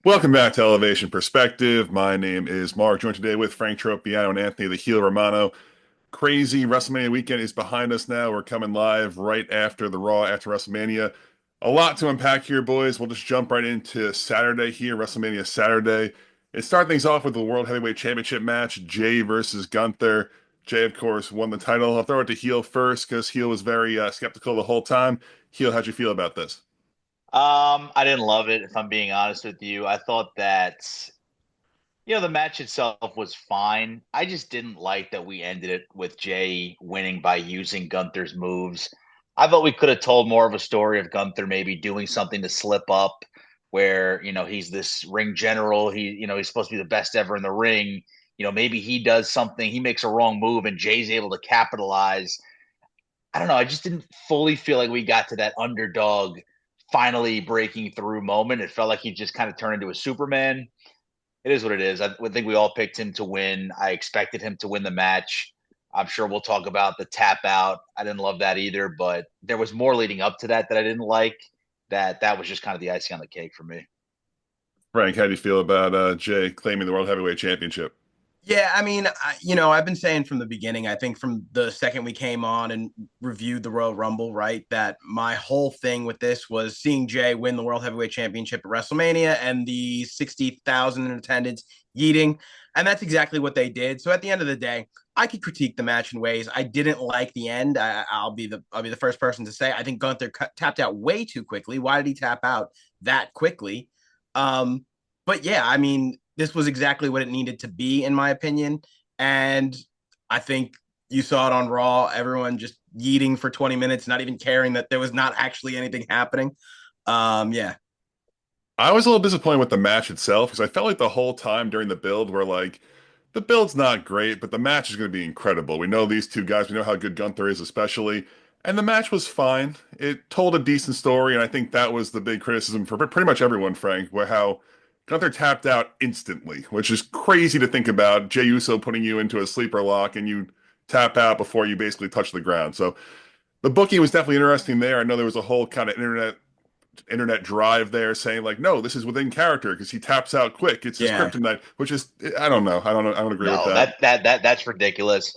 Welcome back to Elevation Perspective. My name is Mark, joined today with Frank Tropiano and Anthony the Heel Romano. Crazy WrestleMania weekend is behind us now. We're coming live right after the Raw, after WrestleMania. A lot to unpack here, boys. We'll just jump right into Saturday here, WrestleMania Saturday. And start things off with the World Heavyweight Championship match, Jay versus Gunther. Jay, of course, won the title. I'll throw it to Heel first because Heel was very skeptical the whole time. Heel, how'd you feel about this? I didn't love it, if I'm being honest with you. I thought that, the match itself was fine. I just didn't like that we ended it with Jay winning by using Gunther's moves. I thought we could have told more of a story of Gunther maybe doing something to slip up where, he's this ring general. He's supposed to be the best ever in the ring. Maybe he does something, he makes a wrong move and Jay's able to capitalize. I don't know. I just didn't fully feel like we got to that underdog finally breaking through moment. It felt like he just kind of turned into a Superman. It is what it is. I would think we all picked him to win. I expected him to win the match. I'm sure we'll talk about the tap out. I didn't love that either, but there was more leading up to that I didn't like. That was just kind of the icing on the cake for me. Frank, how do you feel about Jay claiming the World Heavyweight Championship? Yeah, I mean, I've been saying from the beginning, I think from the second we came on and reviewed the Royal Rumble, right, that my whole thing with this was seeing Jay win the World Heavyweight Championship at WrestleMania and the 60,000 in attendance yeeting. And that's exactly what they did. So at the end of the day, I could critique the match in ways. I didn't like the end. I'll be the first person to say I think Gunther tapped out way too quickly. Why did he tap out that quickly? But yeah, I mean, this was exactly what it needed to be, in my opinion. And I think you saw it on Raw, everyone just yeeting for 20 minutes, not even caring that there was not actually anything happening. Yeah. I was a little disappointed with the match itself because I felt like the whole time during the build we're like, the build's not great, but the match is going to be incredible. We know these two guys, we know how good Gunther is, especially. And the match was fine. It told a decent story, and I think that was the big criticism for pretty much everyone, Frank, where how Gunther tapped out instantly, which is crazy to think about. Jey Uso putting you into a sleeper lock and you tap out before you basically touch the ground. So the booking was definitely interesting there. I know there was a whole kind of internet drive there saying like, no, this is within character because he taps out quick. It's his Yeah. kryptonite, which is I don't know. I don't know. I don't agree with No, that. that's ridiculous.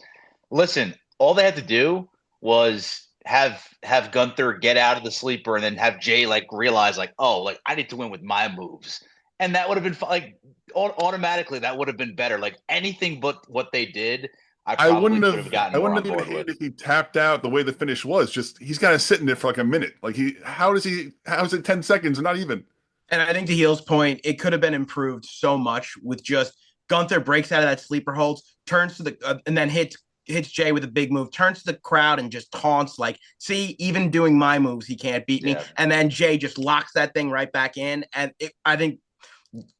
Listen, all they had to do was have Gunther get out of the sleeper and then have Jay like realize like, oh, like I need to win with my moves, and that would have been like automatically that would have been better. Like anything but what they did, I I probably wouldn't could have have gotten I more wouldn't on have even board with. hated if he tapped out the way the finish was. Just he's kind of sitting there for like a minute. Like how's it 10 seconds or not even? And I think to Heel's point, it could have been improved so much with just Gunther breaks out of that sleeper hold, turns to the and then hits Jay with a big move, turns to the crowd and just taunts like, "See, even doing my moves, he can't beat me." Yeah, And then Jay just locks that thing right back in. And I think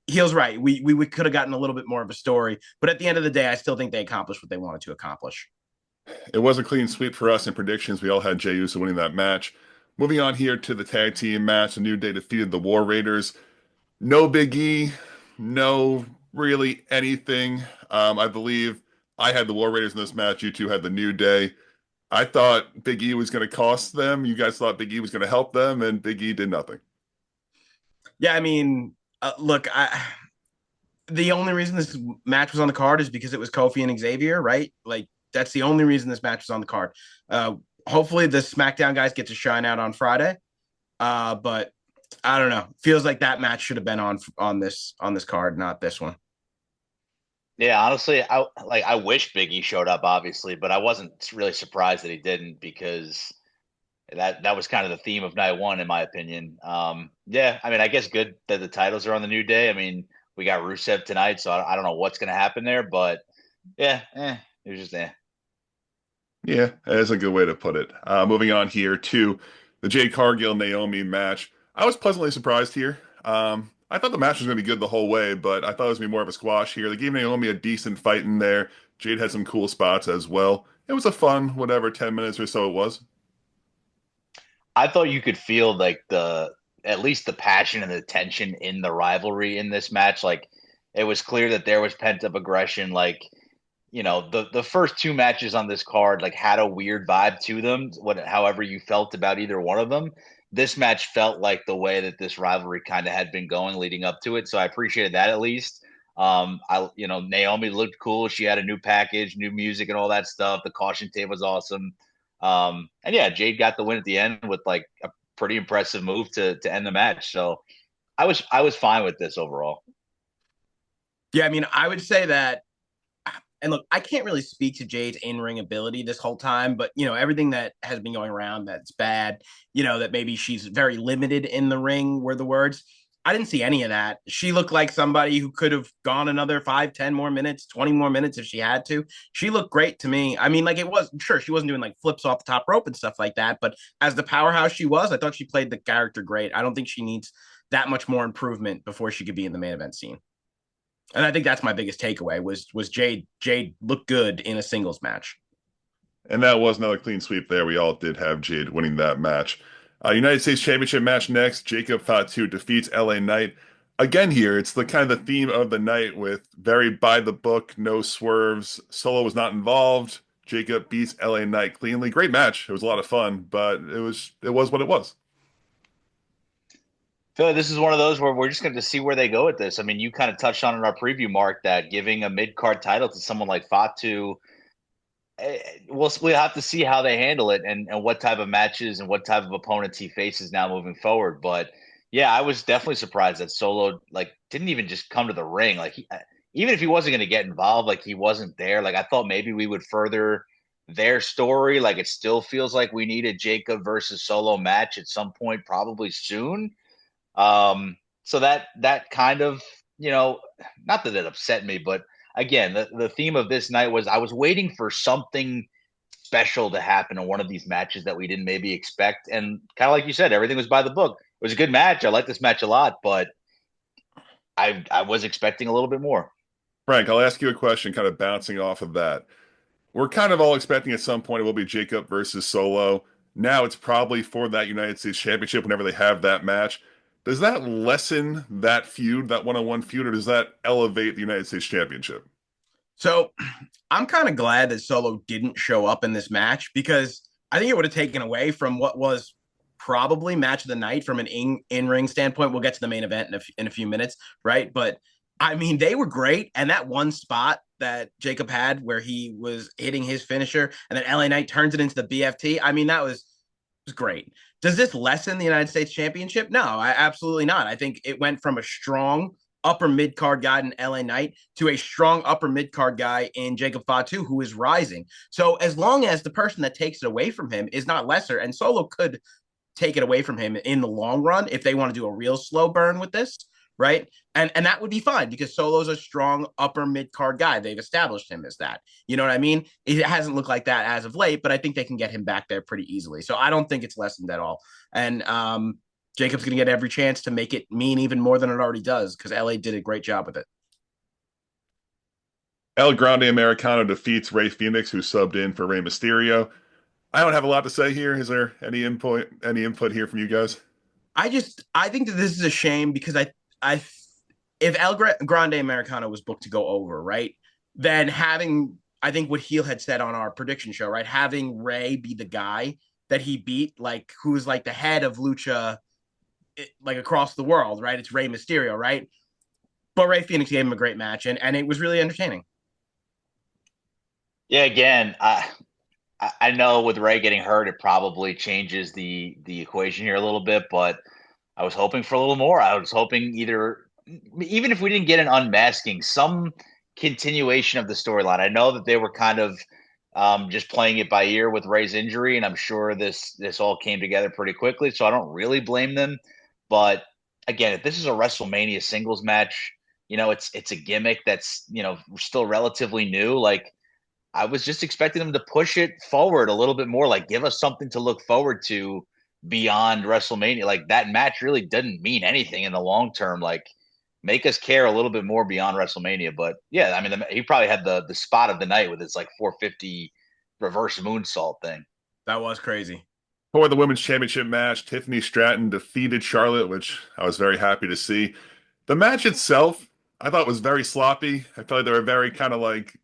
Heel's right. We could have gotten a little bit more of a story, but at the end of the day, I still think they accomplished what they wanted to accomplish. It was a clean sweep for us in predictions. We all had Jey Uso winning that match. Moving on here to the tag team match, the New Day defeated the War Raiders. No Big E, no really anything. I believe I had the War Raiders in this match. You two had the New Day. I thought Big E was going to cost them. You guys thought Big E was going to help them, and Big E did nothing. Yeah, I mean, look, the only reason this match was on the card is because it was Kofi and Xavier, right? Like that's the only reason this match was on the card. Uh, Hopefully the SmackDown guys get to shine out on Friday. But I don't know. Feels like that match should have been on this card, not this one. yeah. Honestly, I wish Big E showed up, obviously, but I wasn't really surprised that he didn't because that was kind of the theme of night one, in my opinion. Yeah, I mean, I guess good that the titles are on the New Day. I mean, we got Rusev tonight, so I don't know what's going to happen there, but yeah, it was just Yeah, that is a good way to put it. Moving on here to the Jade Cargill Naomi match. I was pleasantly surprised here. I thought the match was going to be good the whole way, but I thought it was going to be more of a squash here. They gave Naomi a decent fight in there. Jade had some cool spots as well. It was a fun, whatever, 10 minutes or so it was. I thought you could feel like the at least the passion and the tension in the rivalry in this match. Like it was clear that there was pent up aggression. Like the first two matches on this card like had a weird vibe to them. However you felt about either one of them, this match felt like the way that this rivalry kind of had been going leading up to it. So I appreciated that at least. Naomi looked cool. She had a new package, new music, and all that stuff. The caution tape was awesome. And yeah, Jade got the win at the end with like a pretty impressive move to end the match. So I was fine with this overall. Yeah, I mean, I would say that. And look, I can't really speak to Jade's in-ring ability this whole time, but everything that has been going around that's bad, that maybe she's very limited in the ring were the words. I didn't see any of that. She looked like somebody who could have gone another 5, 10 more minutes, 20 more minutes if she had to. She looked great to me. I mean, like it was sure she wasn't doing like flips off the top rope and stuff like that, but as the powerhouse she was, I thought she played the character great. I don't think she needs that much more improvement before she could be in the main event scene. And I think that's my biggest takeaway was Jade looked good in a singles match. And that was another clean sweep there. We all did have Jade winning that match. United States Championship match next. Jacob Fatu defeats LA Knight. Again, here, it's the kind of the theme of the night with very by the book, no swerves. Solo was not involved. Jacob beats LA Knight cleanly. Great match. It was a lot of fun, but it was what it was. I feel like this is one of those where we're just going to see where they go with this. I mean, you kind of touched on in our preview, Mark, that giving a mid card title to someone like Fatu, we'll have to see how they handle it and what type of matches and what type of opponents he faces now moving forward. But yeah, I was definitely surprised that Solo like didn't even just come to the ring. Like even if he wasn't going to get involved, like he wasn't there. Like I thought maybe we would further their story. Like it still feels like we need a Jacob versus Solo match at some point, probably soon. So that kind of, not that it upset me, but again, the theme of this night was I was waiting for something special to happen in one of these matches that we didn't maybe expect. And kind of like you said, everything was by the book. It was a good match. I like this match a lot, but I was expecting a little bit more. Frank, I'll ask you a question kind of bouncing off of that. We're kind of all expecting at some point it will be Jacob versus Solo. Now it's probably for that United States Championship whenever they have that match. Does that lessen that feud, that one-on-one feud, or does that elevate the United States Championship? So I'm kind of glad that Solo didn't show up in this match because I think it would have taken away from what was probably match of the night from an in-ring standpoint. We'll get to the main event in a few minutes, right? But I mean, they were great. And that one spot that Jacob had where he was hitting his finisher and then LA Knight turns it into the BFT. I mean, that was great. Does this lessen the United States Championship? No, absolutely not. I think it went from a strong upper mid card guy in LA Knight to a strong upper mid card guy in Jacob Fatu, who is rising. So as long as the person that takes it away from him is not lesser, and Solo could take it away from him in the long run if they want to do a real slow burn with this, right? And that would be fine because Solo's a strong upper mid card guy. They've established him as that. You know what I mean? It hasn't looked like that as of late, but I think they can get him back there pretty easily. So I don't think it's lessened at all. And Jacob's going to get every chance to make it mean even more than it already does because LA did a great job with it. El Grande Americano defeats Rey Fenix, who subbed in for Rey Mysterio. I don't have a lot to say here. Is there any input here from you guys? I think that this is a shame because I if El Grande Americano was booked to go over, right, then having I think what Heel had said on our prediction show, right, having Ray be the guy that he beat, like who's like the head of Lucha, like across the world, right? It's Rey Mysterio, right? But Ray Phoenix gave him a great match, and it was really entertaining. Yeah, again, I know with Ray getting hurt, it probably changes the equation here a little bit, but I was hoping for a little more. I was hoping even if we didn't get an unmasking, some continuation of the storyline. I know that they were kind of just playing it by ear with Ray's injury, and I'm sure this all came together pretty quickly. So I don't really blame them. But again, if this is a WrestleMania singles match, it's a gimmick that's still relatively new. Like I was just expecting them to push it forward a little bit more, like give us something to look forward to beyond WrestleMania. Like that match really didn't mean anything in the long term. Like make us care a little bit more beyond WrestleMania. But yeah, I mean, he probably had the spot of the night with his like 450 reverse moonsault thing. That was crazy. For the women's championship match, Tiffany Stratton defeated Charlotte, which I was very happy to see. The match itself, I thought was very sloppy. I felt like they were very kind of like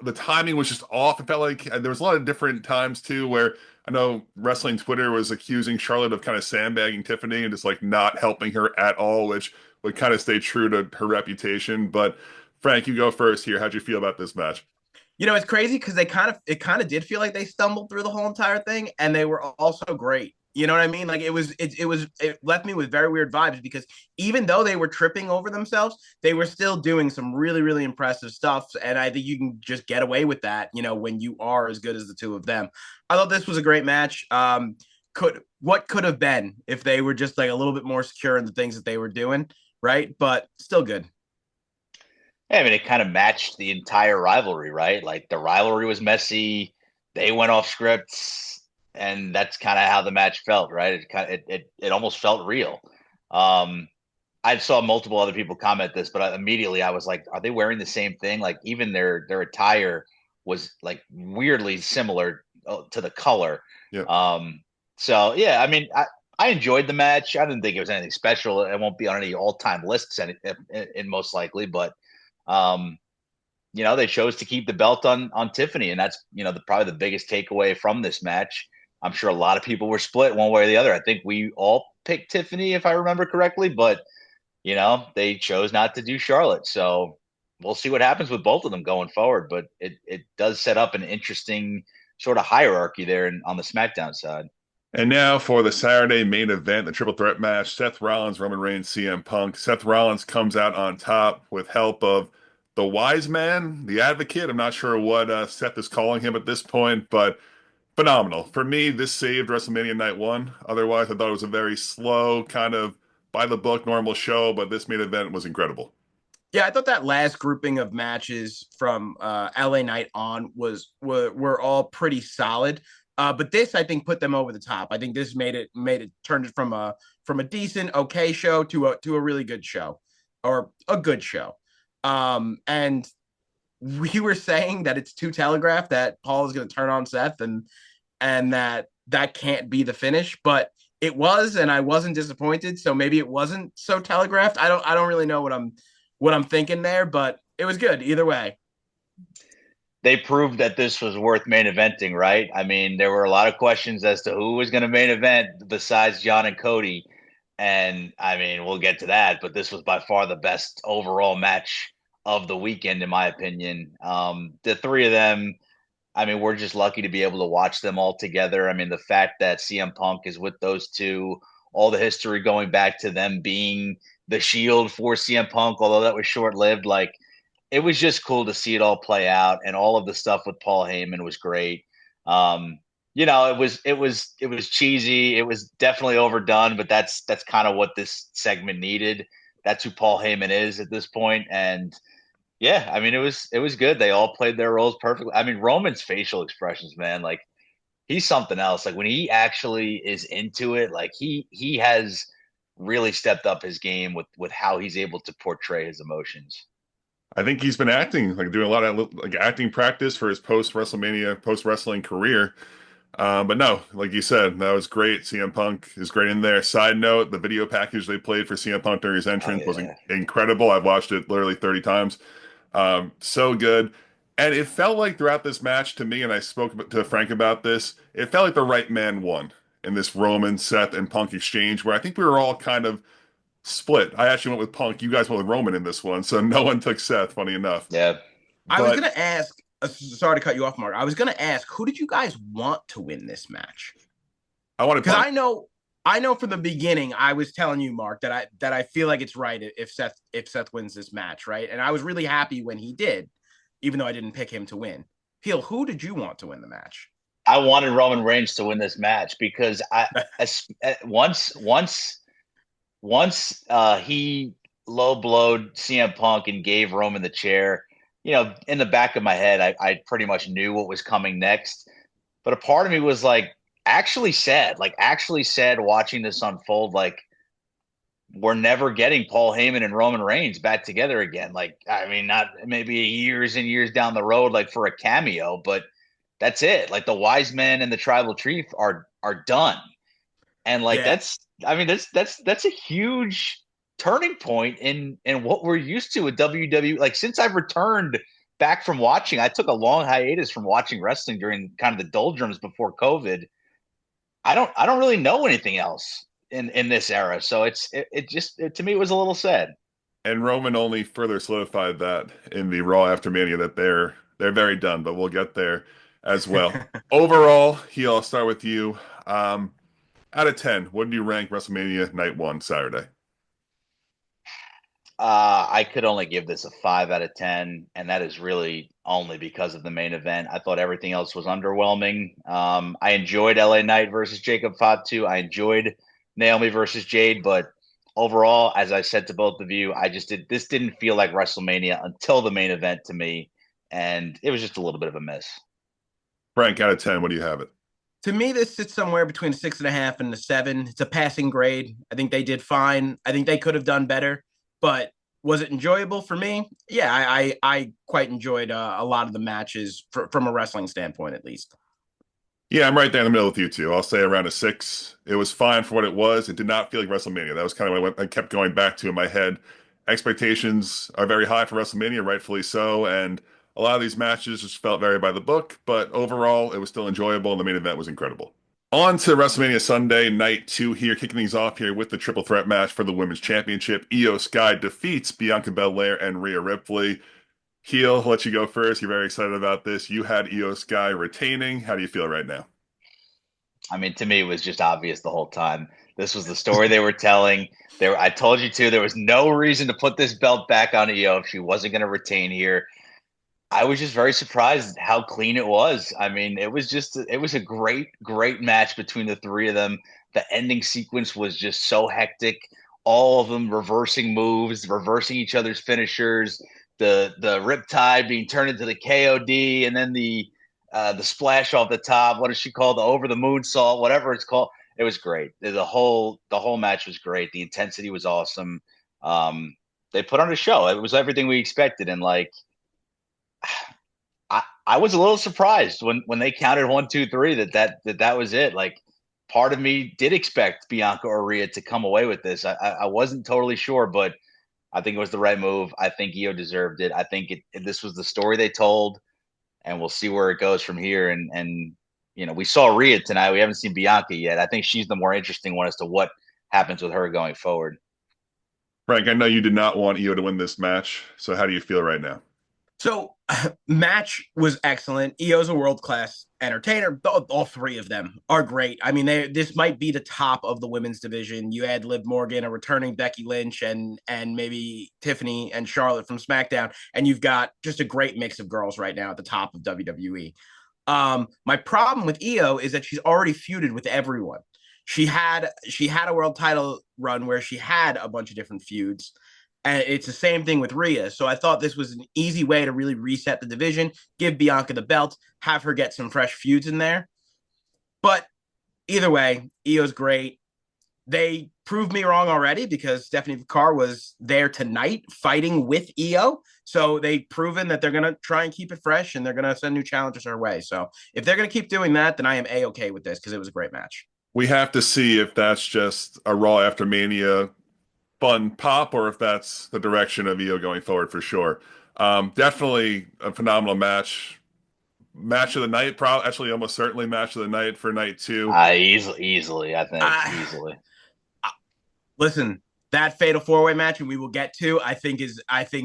the timing was just off. It felt like there was a lot of different times too where I know wrestling Twitter was accusing Charlotte of kind of sandbagging Tiffany and just like not helping her at all, which would kind of stay true to her reputation. But Frank, you go first here. How'd you feel about this match? It's crazy because it kind of did feel like they stumbled through the whole entire thing, and they were also great. You know what I mean? Like it left me with very weird vibes because even though they were tripping over themselves, they were still doing some really, really impressive stuff. And I think you can just get away with that, when you are as good as the two of them. I thought this was a great match. Could have been if they were just like a little bit more secure in the things that they were doing, right? But still good. Yeah, I mean, it kind of matched the entire rivalry, right? Like the rivalry was messy. They went off scripts, and that's kind of how the match felt, right? It almost felt real. Um, I saw multiple other people comment this, but immediately I was like, are they wearing the same thing? Like even their attire was like weirdly similar to the color. Yeah. So yeah, I mean, I enjoyed the match. I didn't think it was anything special. It won't be on any all time lists, in most likely, but um, they chose to keep the belt on Tiffany, and that's probably the biggest takeaway from this match. I'm sure a lot of people were split one way or the other. I think we all picked Tiffany, if I remember correctly, but they chose not to do Charlotte. So we'll see what happens with both of them going forward. But it does set up an interesting sort of hierarchy there on the SmackDown side. And now for the Saturday main event, the triple threat match, Seth Rollins, Roman Reigns, CM Punk. Seth Rollins comes out on top with help of the wise man, the advocate. I'm not sure what Seth is calling him at this point, but phenomenal. For me, this saved WrestleMania Night 1. Otherwise, I thought it was a very slow, kind of by the book, normal show, but this main event was incredible. Yeah, I thought that last grouping of matches from LA Night on were all pretty solid. But this, I think, put them over the top. I think this made it turned it from a decent, okay show to a really good show, or a good show. And we were saying that it's too telegraphed that Paul is going to turn on Seth, and that can't be the finish, but it was, and I wasn't disappointed. So maybe it wasn't so telegraphed. I don't really know what I'm thinking there, but it was good either way. They proved that this was worth main eventing, right? I mean, there were a lot of questions as to who was going to main event besides John and Cody. And I mean, we'll get to that, but this was by far the best overall match of the weekend, in my opinion. The three of them, I mean, we're just lucky to be able to watch them all together. I mean, the fact that CM Punk is with those two, all the history going back to them being the shield for CM Punk, although that was short lived, like it was just cool to see it all play out, and all of the stuff with Paul Heyman was great. It was cheesy. It was definitely overdone, but that's kind of what this segment needed. That's who Paul Heyman is at this point, and yeah, I mean it was good. They all played their roles perfectly. I mean Roman's facial expressions, man, like he's something else. Like when he actually is into it, like he has really stepped up his game with how he's able to portray his emotions. I think he's been acting, like doing a lot of like acting practice for his post WrestleMania, post wrestling career. But no, like you said, that was great. CM Punk is great in there. Side note, the video package they played for CM Punk during his Oh entrance was yeah. incredible. I've watched it literally 30 times. So good. And it felt like throughout this match to me, and I spoke to Frank about this, it felt like the right man won in this Roman, Seth, and Punk exchange, where I think we were all kind of split. I actually went with Punk. You guys went with Roman in this one, so no one took Seth, funny enough. Yeah. I was But gonna ask. Sorry to cut you off, Mark. I was gonna ask, who did you guys want to win this match? I wanted Because Punk. I know from the beginning, I was telling you, Mark, that I feel like it's right if Seth wins this match, right? And I was really happy when he did, even though I didn't pick him to win. Peel, who did you want to win the match? I wanted Roman Reigns to win this match because once he low blowed CM Punk and gave Roman the chair, in the back of my head, I pretty much knew what was coming next. But a part of me was actually sad watching this unfold. Like, we're never getting Paul Heyman and Roman Reigns back together again. Like, I mean, not maybe years and years down the road, like for a cameo, but that's it. Like the wise men and the tribal chief are done. And like Yeah, that's a huge turning point in what we're used to with WWE. Like since I've returned back from watching, I took a long hiatus from watching wrestling during kind of the doldrums before COVID. I don't really know anything else in this era. So to me it was a little sad. And Roman only further solidified that in the Raw after Mania that they're very done, but we'll get there as well. Overall, Heel, I'll start with you. Um, Out of 10, what do you rank WrestleMania Night 1 Saturday? I could only give this a 5 out of 10, and that is really only because of the main event. I thought everything else was underwhelming. I enjoyed LA Knight versus Jacob Fatu. I enjoyed Naomi versus Jade, but overall, as I said to both of you, this didn't feel like WrestleMania until the main event to me, and it was just a little bit of a miss. Frank, out of 10, what do you have it? To me, this sits somewhere between 6.5 and a 7. It's a passing grade. I think they did fine. I think they could have done better, but was it enjoyable for me? Yeah, I quite enjoyed a lot of the matches from a wrestling standpoint, at least. Yeah, I'm right there in the middle with you two. I'll say around a 6. It was fine for what it was. It did not feel like WrestleMania. That was kind of what I kept going back to in my head. Expectations are very high for WrestleMania, rightfully so, and a lot of these matches just felt very by the book, but overall, it was still enjoyable, and the main event was incredible. On to WrestleMania Sunday, night 2 here, kicking things off here with the triple threat match for the Women's Championship. Io Sky defeats Bianca Belair and Rhea Ripley. Heel, I'll let you go first. You're very excited about this. You had Io Sky retaining. How do you feel right now? I mean, to me, it was just obvious the whole time. This was the story they were telling. I told you to. There was no reason to put this belt back on Io if she wasn't going to retain here. I was just very surprised how clean it was. I mean, it was a great match between the three of them. The ending sequence was just so hectic. All of them reversing moves, reversing each other's finishers. The Riptide being turned into the KOD, and then the splash off the top. What is she called? The over the moonsault, whatever it's called. It was great. The whole match was great. The intensity was awesome. They put on a show. It was everything we expected, and like I was a little surprised when they counted 1, 2, 3 that was it. Like part of me did expect Bianca or Rhea to come away with this. I wasn't totally sure, but I think it was the right move. I think Io deserved it. I think this was the story they told, and we'll see where it goes from here. And we saw Rhea tonight. We haven't seen Bianca yet. I think she's the more interesting one as to what happens with her going forward. Frank, I know you did not want Io to win this match, so how do you feel right now? So, match was excellent. Io's a world class entertainer. All three of them are great. I mean, this might be the top of the women's division. You add Liv Morgan, a returning Becky Lynch, and maybe Tiffany and Charlotte from SmackDown, and you've got just a great mix of girls right now at the top of WWE. My problem with Io is that she's already feuded with everyone. She had a world title run where she had a bunch of different feuds. And it's the same thing with Rhea. So I thought this was an easy way to really reset the division, give Bianca the belt, have her get some fresh feuds in there. But either way, Io's great. They proved me wrong already because Stephanie Vikar was there tonight fighting with Io. So they've proven that they're going to try and keep it fresh and they're going to send new challengers her way. So if they're going to keep doing that, then I am A-okay with this because it was a great match. We have to see if that's just a Raw after Mania fun pop or if that's the direction of Io going forward for sure. Definitely a phenomenal match. Match of the night, probably actually almost certainly match of the night for night 2. Easily, I think Uh, easily. Listen, that fatal four-way match, and we will get to, I think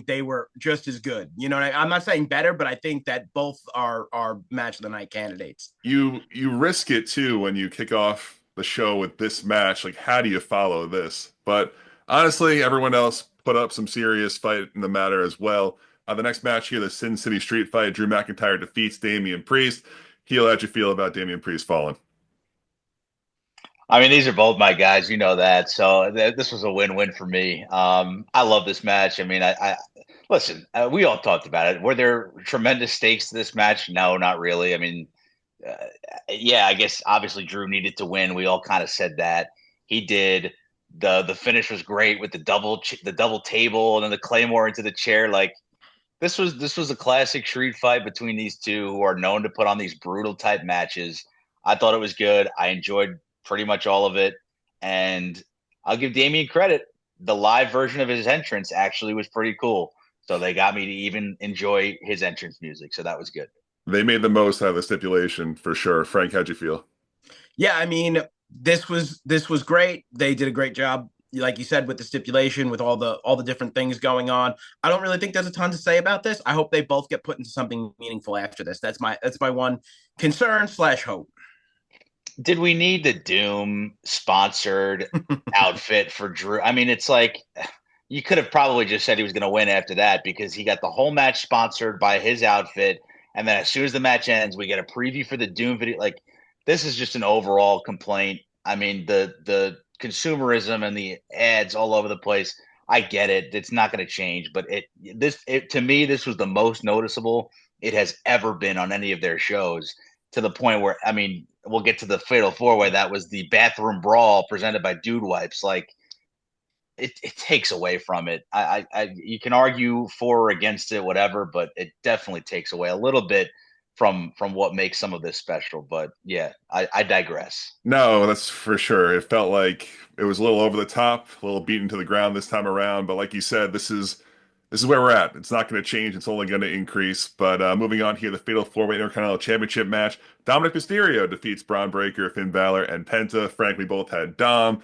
they were just as good. You know, I'm not saying better, but I think that both are match of the night candidates. You risk it too when you kick off the show with this match. Like, how do you follow this? But honestly, everyone else put up some serious fight in the matter as well. The next match here, the Sin City Street Fight. Drew McIntyre defeats Damian Priest. Heel, how'd you feel about Damian Priest falling? I mean, these are both my guys, you know that. So this was a win-win for me. I love this match. I mean, I listen. We all talked about it. Were there tremendous stakes to this match? No, not really. I mean, uh, yeah, I guess obviously Drew needed to win. We all kind of said that he did. The finish was great with the double table and then the claymore into the chair. Like this was a classic street fight between these two who are known to put on these brutal type matches. I thought it was good. I enjoyed pretty much all of it, and I'll give Damien credit. The live version of his entrance actually was pretty cool. So they got me to even enjoy his entrance music. So that was good. They made the most out of the stipulation for sure. Frank, how'd you feel? Yeah, I mean, this was great. They did a great job, like you said, with the stipulation, with all the different things going on. I don't really think there's a ton to say about this. I hope they both get put into something meaningful after this. That's my one concern slash hope. Did we need the Doom sponsored outfit for Drew? I mean, it's like you could have probably just said he was going to win after that because he got the whole match sponsored by his outfit. And then as soon as the match ends, we get a preview for the Doom video. Like, this is just an overall complaint. I mean, the consumerism and the ads all over the place. I get it. It's not going to change, but it to me, this was the most noticeable it has ever been on any of their shows, to the point where, I mean, we'll get to the fatal four way. That was the bathroom brawl presented by Dude Wipes. Like, it takes away from it. You can argue for or against it, whatever, but it definitely takes away a little bit from what makes some of this special. But yeah, I digress. No, that's for sure. It felt like it was a little over the top, a little beaten to the ground this time around. But like you said, this is where we're at. It's not going to change. It's only going to increase. But moving on here, the Fatal 4-Way Intercontinental Championship match. Dominic Mysterio defeats Braun Breaker, Finn Balor, and Penta. Frank, we both had Dom.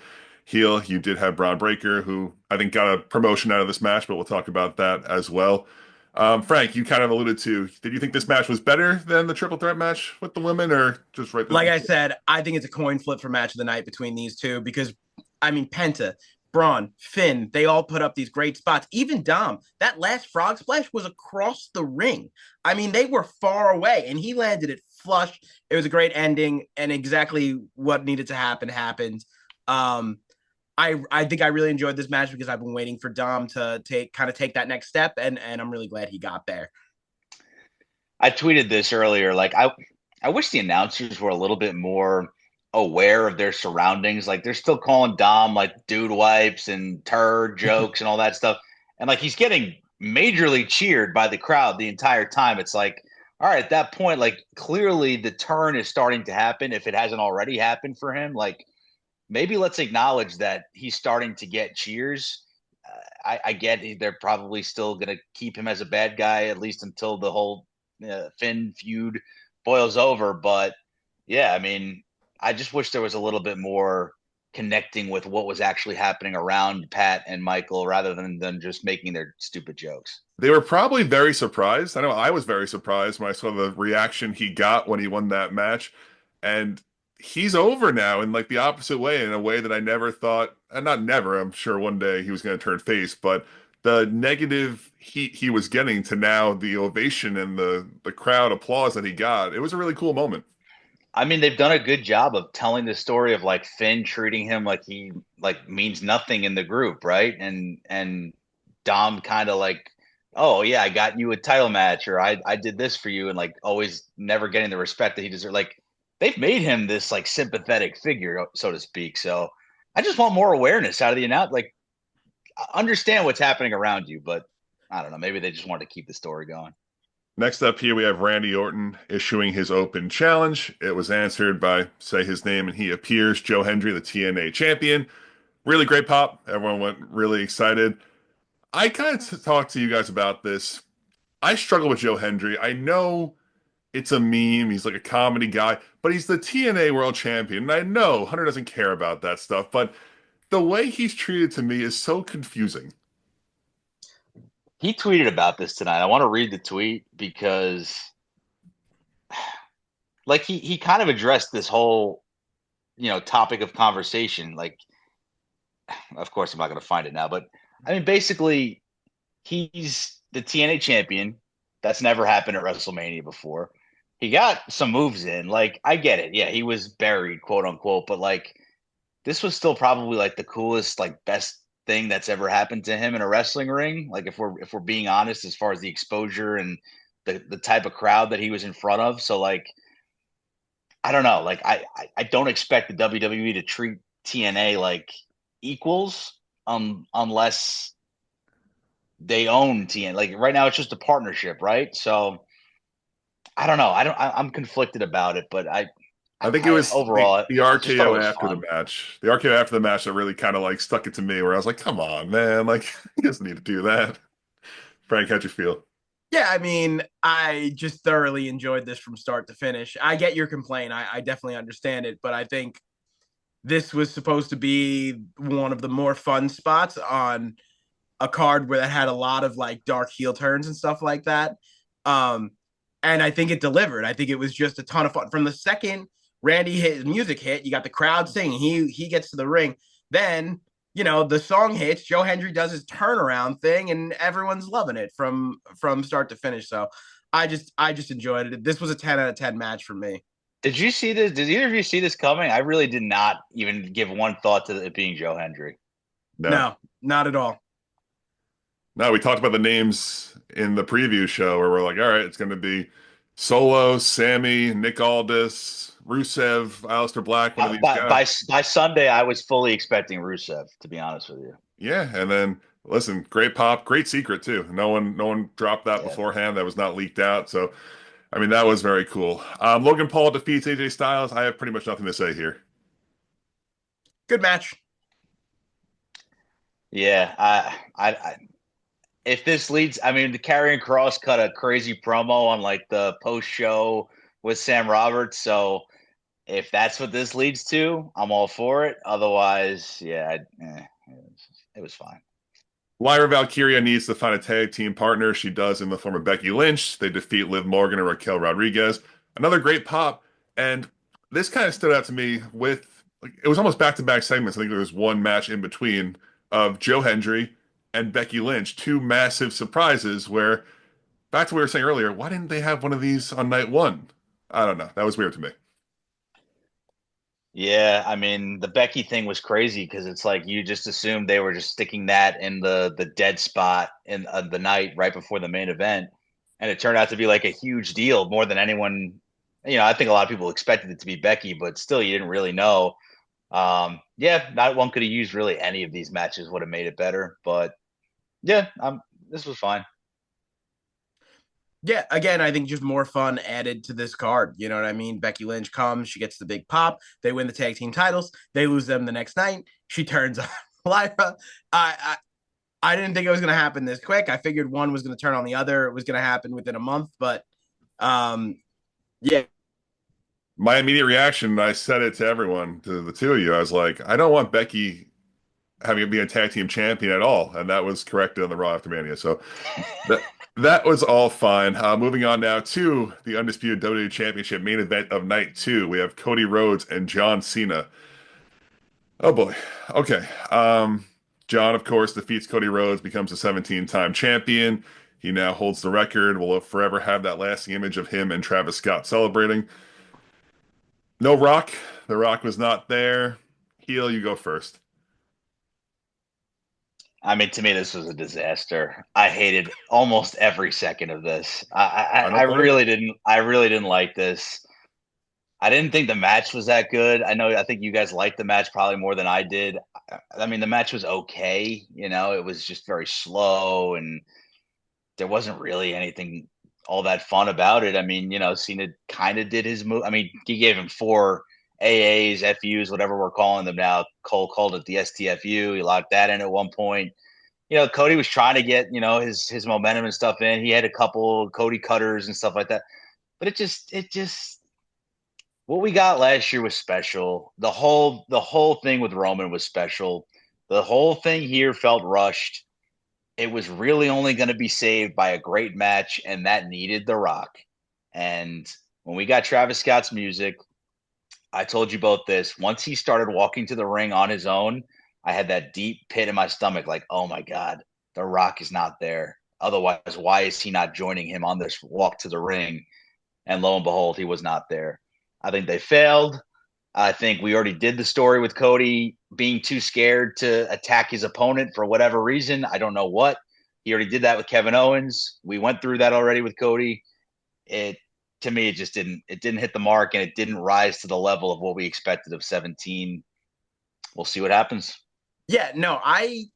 Heel, you did have Braun Breaker, who I think got a promotion out of this match, but we'll talk about that as well. Frank, you kind of alluded to, did you think this match was better than the triple threat match with the women, or just right Like the I said, I think it's a coin flip for match of the night between these two because, I mean, Penta, Braun, Finn, they all put up these great spots. Even Dom, that last frog splash was across the ring. I mean, they were far away and he landed it flush. It was a great ending, and exactly what needed to happen happened. Um, I think I really enjoyed this match because I've been waiting for Dom to take that next step, and I'm really glad he got there. I tweeted this earlier. Like, I wish the announcers were a little bit more aware of their surroundings. Like, they're still calling Dom like Dude Wipes and turd jokes and all that stuff. And like, he's getting majorly cheered by the crowd the entire time. It's like, all right, at that point, like, clearly the turn is starting to happen if it hasn't already happened for him. Like, maybe let's acknowledge that he's starting to get cheers. I get they're probably still going to keep him as a bad guy at least until the whole Finn feud boils over. But yeah, I mean, I just wish there was a little bit more connecting with what was actually happening around Pat and Michael rather than them just making their stupid jokes. They were probably very surprised. I know I was very surprised when I saw the reaction he got when he won that match. And he's over now in like the opposite way, in a way that I never thought, and not never, I'm sure one day he was going to turn face, but the negative heat he was getting to now the ovation and the crowd applause that he got, it was a really cool moment. I mean, they've done a good job of telling the story of like Finn treating him like he like means nothing in the group, right? And Dom kind of like, oh yeah, I got you a title match, or I did this for you, and like always never getting the respect that he deserves. Like, they've made him this like sympathetic figure, so to speak. So I just want more awareness out of the announce. Like, understand what's happening around you, but I don't know. Maybe they just wanted to keep the story going. Next up here, we have Randy Orton issuing his open challenge. It was answered by say his name and he appears, Joe Hendry, the TNA champion. Really great pop. Everyone went really excited. I kind of talked to you guys about this. I struggle with Joe Hendry. I know it's a meme. He's like a comedy guy, but he's the TNA world champion. And I know Hunter doesn't care about that stuff, but the way he's treated to me is so confusing. He tweeted about this tonight. I want to read the tweet because like he kind of addressed this whole topic of conversation. Like, of course I'm not going to find it now, but I mean, basically, he's the TNA champion. That's never happened at WrestleMania before. He got some moves in. Like, I get it. Yeah, he was buried, quote unquote, but like, this was still probably like the coolest, like, best thing that's ever happened to him in a wrestling ring. Like, if we're being honest, as far as the exposure and the type of crowd that he was in front of. So like, I don't know. Like, I don't expect the WWE to treat TNA like equals, unless they own TNA. Like, right now, it's just a partnership, right? So I don't know. I'm conflicted about it, but I think it was overall, the I just thought it RKO was after the fun. match. The RKO after the match that really kind of like stuck it to me, where I was like, "Come on, man! Like, he doesn't need to do that." Frank, how'd you feel? Yeah, I mean, I just thoroughly enjoyed this from start to finish. I get your complaint. I definitely understand it, but I think this was supposed to be one of the more fun spots on a card where that had a lot of like dark heel turns and stuff like that. Um, and I think it delivered. I think it was just a ton of fun. From the second Randy his music hit, you got the crowd singing. He gets to the ring. Then the song hits. Joe Hendry does his turnaround thing, and everyone's loving it from start to finish. So I just enjoyed it. This was a 10 out of 10 match for me. Did you see this? Did either of you see this coming? I really did not even give one thought to it being Joe Hendry. No. No, not at all. No, we talked about the names in the preview show where we're like, all right, it's going to be Solo, Sammy, Nick Aldis, Rusev, Aleister Black, one of these By, guys. by by Sunday, I was fully expecting Rusev, to be honest with you. Yeah, and then listen, great pop, great secret too. No one dropped that Yeah. beforehand. That was not leaked out. So, I mean, that was very cool. Logan Paul defeats AJ Styles. I have pretty much nothing to say here. Good match. Yeah, if this leads, I mean, the Karrion Cross cut a crazy promo on like the post show with Sam Roberts. So if that's what this leads to, I'm all for it. Otherwise, yeah, it was fine. Lyra Valkyria needs to find a tag team partner. She does in the form of Becky Lynch. They defeat Liv Morgan and Raquel Rodriguez. Another great pop. And this kind of stood out to me with, like, it was almost back-to-back segments. I think there was one match in between of Joe Hendry and Becky Lynch, two massive surprises where, back to what we were saying earlier, why didn't they have one of these on night one? I don't know. That was weird to me. Yeah, I mean, the Becky thing was crazy because it's like you just assumed they were just sticking that in the dead spot in the night right before the main event, and it turned out to be like a huge deal, more than anyone. I think a lot of people expected it to be Becky, but still, you didn't really know. Yeah, not one could have used really any of these matches would have made it better, but yeah, this was fine. Yeah, again, I think just more fun added to this card. You know what I mean? Becky Lynch comes, she gets the big pop, they win the tag team titles, they lose them the next night. She turns on Lyra. I I didn't think it was going to happen this quick. I figured one was going to turn on the other. It was going to happen within a month, but um, yeah, My immediate reaction, I said it to everyone, to the two of you, I was like, I don't want Becky having it be a tag team champion at all, and that was corrected on the Raw after Mania. So that that was all fine. Moving on now to the undisputed WWE Championship main event of night two. We have Cody Rhodes and John Cena. Oh boy. Okay. John, of course, defeats Cody Rhodes, becomes a 17-time champion. He now holds the record. We'll forever have that lasting image of him and Travis Scott celebrating. No Rock. The Rock was not there. Heel, you go first. I mean, to me, this was a disaster. I hated almost every second of this. I I don't blame you. really didn't. I really didn't like this. I didn't think the match was that good. I think you guys liked the match probably more than I did. I mean, the match was okay. It was just very slow, and there wasn't really anything all that fun about it. I mean, Cena kind of did his move. I mean, he gave him four AAs, FUs, whatever we're calling them now. Cole called it the STFU. He locked that in at one point. Cody was trying to get, his momentum and stuff in. He had a couple Cody cutters and stuff like that. But it just what we got last year was special. The whole thing with Roman was special. The whole thing here felt rushed. It was really only going to be saved by a great match, and that needed The Rock. And when we got Travis Scott's music, I told you both this. Once he started walking to the ring on his own, I had that deep pit in my stomach, like, oh my God, The Rock is not there. Otherwise, why is he not joining him on this walk to the ring? And lo and behold, he was not there. I think they failed. I think we already did the story with Cody being too scared to attack his opponent for whatever reason. I don't know what. He already did that with Kevin Owens. We went through that already with Cody. It to me, it didn't hit the mark, and it didn't rise to the level of what we expected of 17. We'll see what happens. yeah, no, I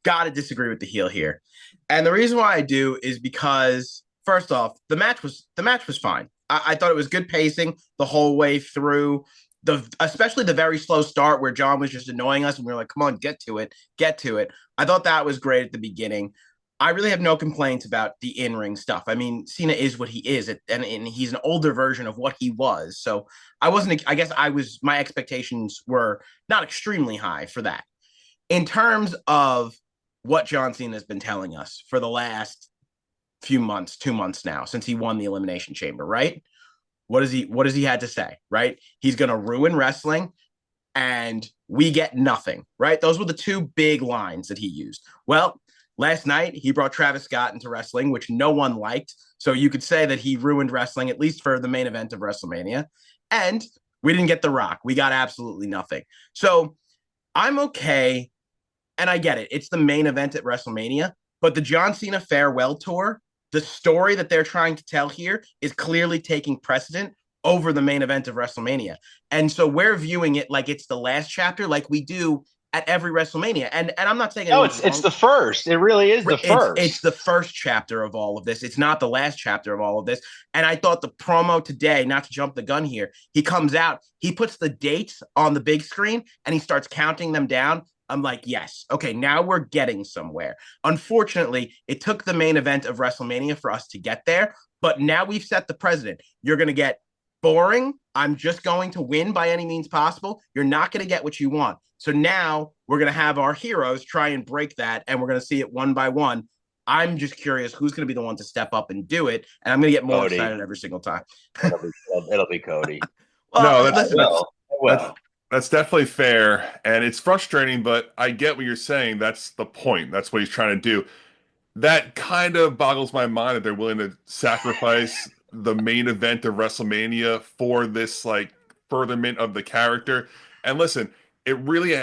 gotta disagree with the heel here, and the reason why I do is because first off, the match was fine. I thought it was good pacing the whole way through. Especially the very slow start where John was just annoying us, and we were like, "Come on, get to it, get to it." I thought that was great at the beginning. I really have no complaints about the in-ring stuff. I mean, Cena is what he is, and he's an older version of what he was. So I wasn't. I guess I was. My expectations were not extremely high for that. In terms of what John Cena has been telling us for the last few months, 2 months now, since he won the Elimination Chamber, right? What does he had to say, right? He's gonna ruin wrestling and we get nothing, right? Those were the two big lines that he used. Well, last night he brought Travis Scott into wrestling, which no one liked. So you could say that he ruined wrestling, at least for the main event of WrestleMania. And we didn't get The Rock. We got absolutely nothing. So I'm okay. And I get it. It's the main event at WrestleMania, but the John Cena farewell tour, the story that they're trying to tell here is clearly taking precedent over the main event of WrestleMania. And so we're viewing it like it's the last chapter, like we do at every WrestleMania. And I'm not saying No, anyone's it's wrong. the first. It really is the It's first. the first chapter of all of this. It's not the last chapter of all of this. And I thought the promo today, not to jump the gun here, he comes out, he puts the dates on the big screen and he starts counting them down. I'm like, yes, okay, now we're getting somewhere. Unfortunately, it took the main event of WrestleMania for us to get there, but now we've set the precedent. You're going to get boring. I'm just going to win by any means possible. You're not going to get what you want. So now we're going to have our heroes try and break that, and we're going to see it one by one. I'm just curious who's going to be the one to step up and do it, and I'm going to get more Cody. excited every single time. It'll be Cody. Well, No, listen, that's that's definitely fair, and it's frustrating, but I get what you're saying. That's the point. That's what he's trying to do. That kind of boggles my mind that they're willing to sacrifice the main event of WrestleMania for this like furtherment of the character. And listen, it really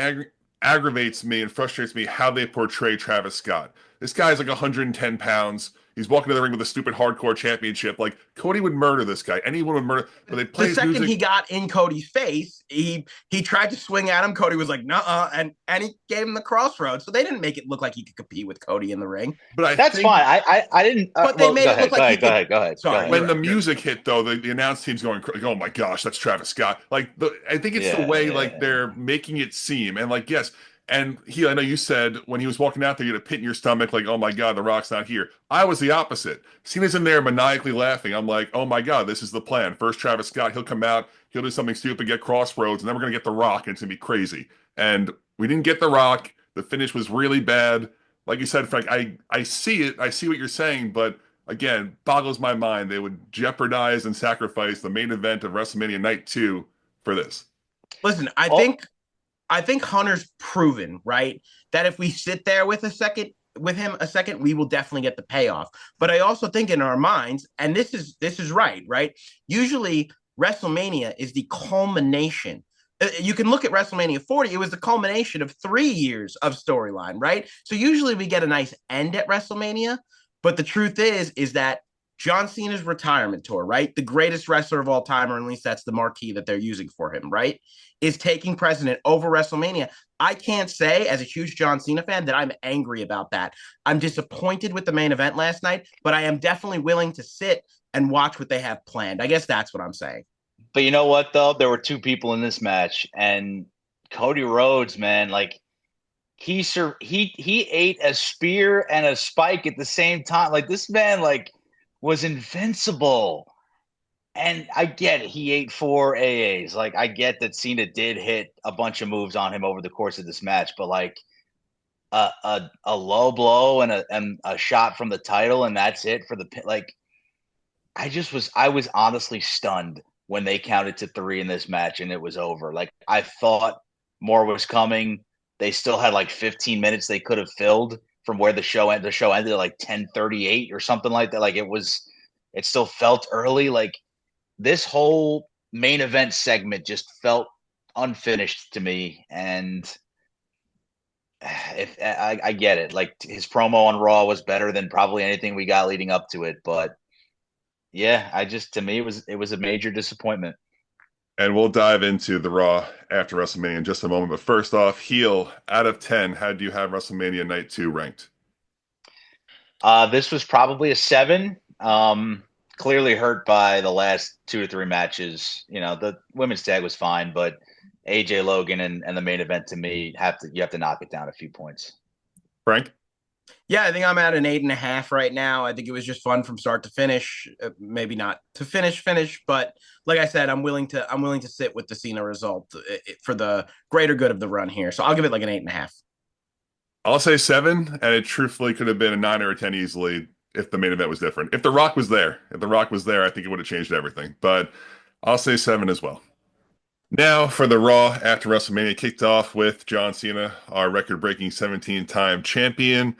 aggravates me and frustrates me how they portray Travis Scott. This guy's like 110 pounds. He's walking to the ring with a stupid hardcore championship. Like Cody would murder this guy. Anyone would murder. But they the play his second he music. got in Cody's face, he tried to swing at him. Cody was like, "Nuh-uh," and he gave him the crossroads. So they didn't make it look like he could compete with Cody in the ring, But I That's think fine. I didn't. but they Well, made go it look ahead. Go like he ahead. Go could. ahead. Go ahead. Go Sorry, ahead. you're when the right. You're right. music hit though, the announce team's going, oh my gosh, that's Travis Scott. Like I think it's the Yeah. way like Yeah. they're making it seem, and like yes, and I know you said when he was walking out there, you had a pit in your stomach, like oh my god, The Rock's not here. I was the opposite. Cena's in there maniacally laughing. I'm like, oh my god, this is the plan. First Travis Scott, he'll come out, he'll do something stupid, get crossroads, and then we're gonna get The Rock, and it's gonna be crazy. And we didn't get The Rock. The finish was really bad. Like you said, Frank, I see it. I see what you're saying, but again, boggles my mind they would jeopardize and sacrifice the main event of WrestleMania Night 2 for this. Listen, Oh, I think Hunter's proven, right, that if we sit there with him a second, we will definitely get the payoff. But I also think in our minds, and this is right, right? Usually WrestleMania is the culmination. You can look at WrestleMania 40, it was the culmination of 3 years of storyline, right? So usually we get a nice end at WrestleMania, but the truth is that John Cena's retirement tour, right? The greatest wrestler of all time, or at least that's the marquee that they're using for him, right? Is taking precedent over WrestleMania. I can't say, as a huge John Cena fan, that I'm angry about that. I'm disappointed with the main event last night, but I am definitely willing to sit and watch what they have planned. I guess that's what I'm saying. but you know what though? There were two people in this match, and Cody Rhodes, man, like he ate a spear and a spike at the same time. Like this man, like was invincible. And I get it. He ate four AAs. Like I get that Cena did hit a bunch of moves on him over the course of this match, but like a low blow and a shot from the title, and that's it for the pin. Like I was honestly stunned when they counted to three in this match and it was over. Like I thought more was coming. They still had like 15 minutes they could have filled from where the show ended. The show ended at like 10:38 or something like that. Like it still felt early. Like this whole main event segment just felt unfinished to me. And if I get it, like his promo on Raw was better than probably anything we got leading up to it, but yeah, I just to me it was a major disappointment. And we'll dive into the Raw after WrestleMania in just a moment. But first off, heel out of 10, how do you have WrestleMania Night 2 ranked? This was probably a seven. Clearly hurt by the last two or three matches. You know, the women's tag was fine, but AJ Logan and the main event to me you have to knock it down a few points. Frank? Yeah, I think I'm at an 8.5 right now. I think it was just fun from start to finish. Maybe not to finish, but like I said, I'm willing to sit with the Cena result for the greater good of the run here. So I'll give it like an 8.5. I'll say 7, and it truthfully could have been a 9 or a 10 easily if the main event was different. If The Rock was there, I think it would have changed everything. But I'll say 7 as well. Now for the Raw after WrestleMania kicked off with John Cena, our record-breaking 17-time champion.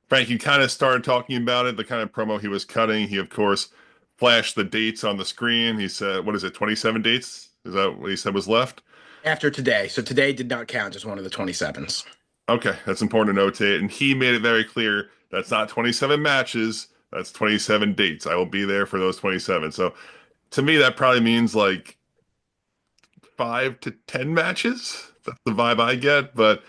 Frank, you kind of started talking about it, the kind of promo he was cutting. He, of course, flashed the dates on the screen. He said, what is it, 27 dates? Is that what he said was left? After today, so today did not count as one of the 27s. Okay, that's important to notate. And he made it very clear that's not 27 matches, that's 27 dates. I will be there for those 27. So to me, that probably means like 5 to 10 matches. That's the vibe I get, but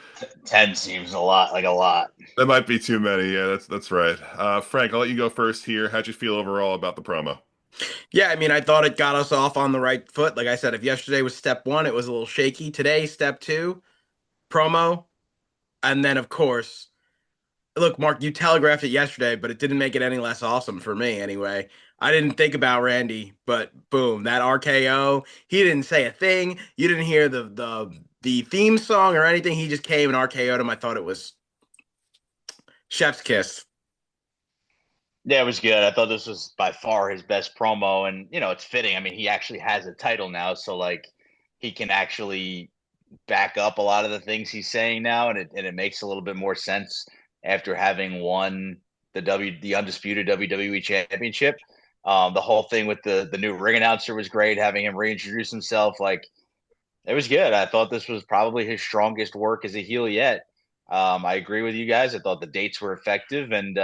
10 seems a lot, like a lot. that might be too many. Yeah, that's right. Frank, I'll let you go first here. How'd you feel overall about the promo? Yeah, I mean, I thought it got us off on the right foot. Like I said, if yesterday was step one, it was a little shaky. Today, step two, promo, and then of course, look, Mark, you telegraphed it yesterday, but it didn't make it any less awesome for me anyway. I didn't think about Randy, but boom, that RKO. He didn't say a thing. You didn't hear the theme song or anything. He just came and RKO'd him. I thought it was chef's kiss. Yeah, it was good. I thought this was by far his best promo, and it's fitting. I mean, he actually has a title now, so like he can actually back up a lot of the things he's saying now, and it makes a little bit more sense after having won the undisputed WWE Championship. The whole thing with the new ring announcer was great. Having him reintroduce himself, like it was good. I thought this was probably his strongest work as a heel yet. I agree with you guys. I thought the dates were effective, and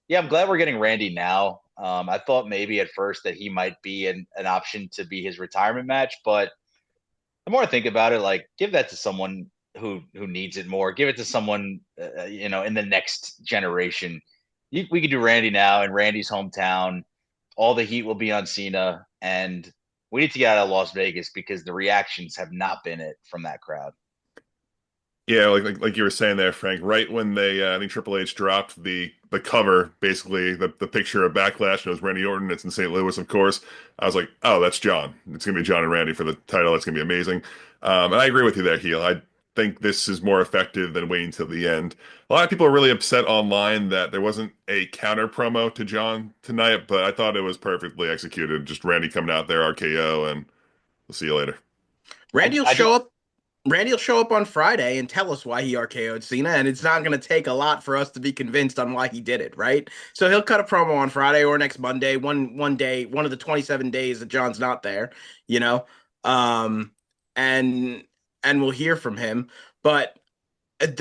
yeah, I'm glad we're getting Randy now. I thought maybe at first that he might be an option to be his retirement match, but the more I think about it, like give that to someone who needs it more. Give it to someone, in the next generation. We could do Randy now in Randy's hometown. All the heat will be on Cena, and we need to get out of Las Vegas because the reactions have not been it from that crowd. Yeah, like you were saying there, Frank. Right when I think Triple H dropped the cover, basically the picture of Backlash, and it was Randy Orton. It's in St. Louis, of course. I was like, oh, that's John. It's gonna be John and Randy for the title. It's gonna be amazing. And I agree with you there, Heel. I think this is more effective than waiting till the end. A lot of people are really upset online that there wasn't a counter promo to John tonight, but I thought it was perfectly executed. Just Randy coming out there, RKO, and we'll see you later. Randy I, will I just show up Randy will show up on Friday and tell us why he RKO'd Cena, and it's not going to take a lot for us to be convinced on why he did it, right? So he'll cut a promo on Friday or next Monday, one day, one of the 27 days that John's not there, you know, um, and and we'll hear from him. But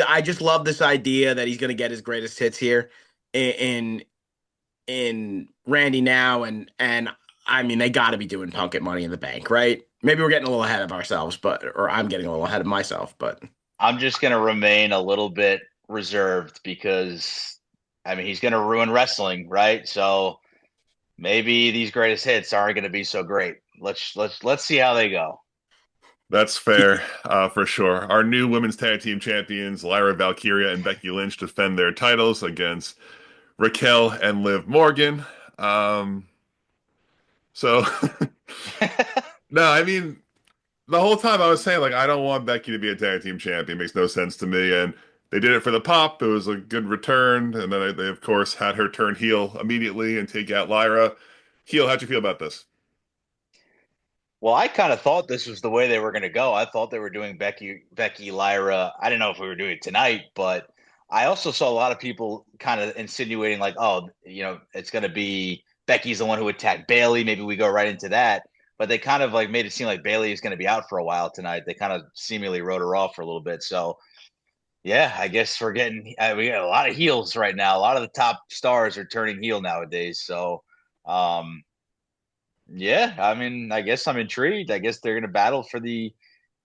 I just love this idea that he's going to get his greatest hits here in in Randy now, and I mean they got to be doing Punk at Money in the Bank, right? Maybe we're getting a little ahead of ourselves, but or I'm getting a little ahead of myself, but I'm just gonna remain a little bit reserved because I mean he's gonna ruin wrestling, right? So maybe these greatest hits aren't gonna be so great. Let's see how they go. That's fair, for sure. Our new women's tag team champions, Lyra Valkyria and Becky Lynch, defend their titles against Raquel and Liv Morgan. Um, so, no, I mean, the whole time I was saying, like, I don't want Becky to be a tag team champion. It makes no sense to me. And they did it for the pop. It was a good return. And then they, of course, had her turn heel immediately and take out Lyra. Heel, how'd you feel about this? Well, I kind of thought this was the way they were going to go. I thought they were doing Becky, Lyra. I didn't know if we were doing it tonight, but I also saw a lot of people kind of insinuating like, oh, it's going to be Becky's the one who attacked Bailey. Maybe we go right into that. But they kind of like made it seem like Bailey is going to be out for a while tonight. They kind of seemingly wrote her off for a little bit. So yeah, I guess we got a lot of heels right now. A lot of the top stars are turning heel nowadays. So um, yeah, I mean, I guess I'm intrigued. I guess they're going to battle for the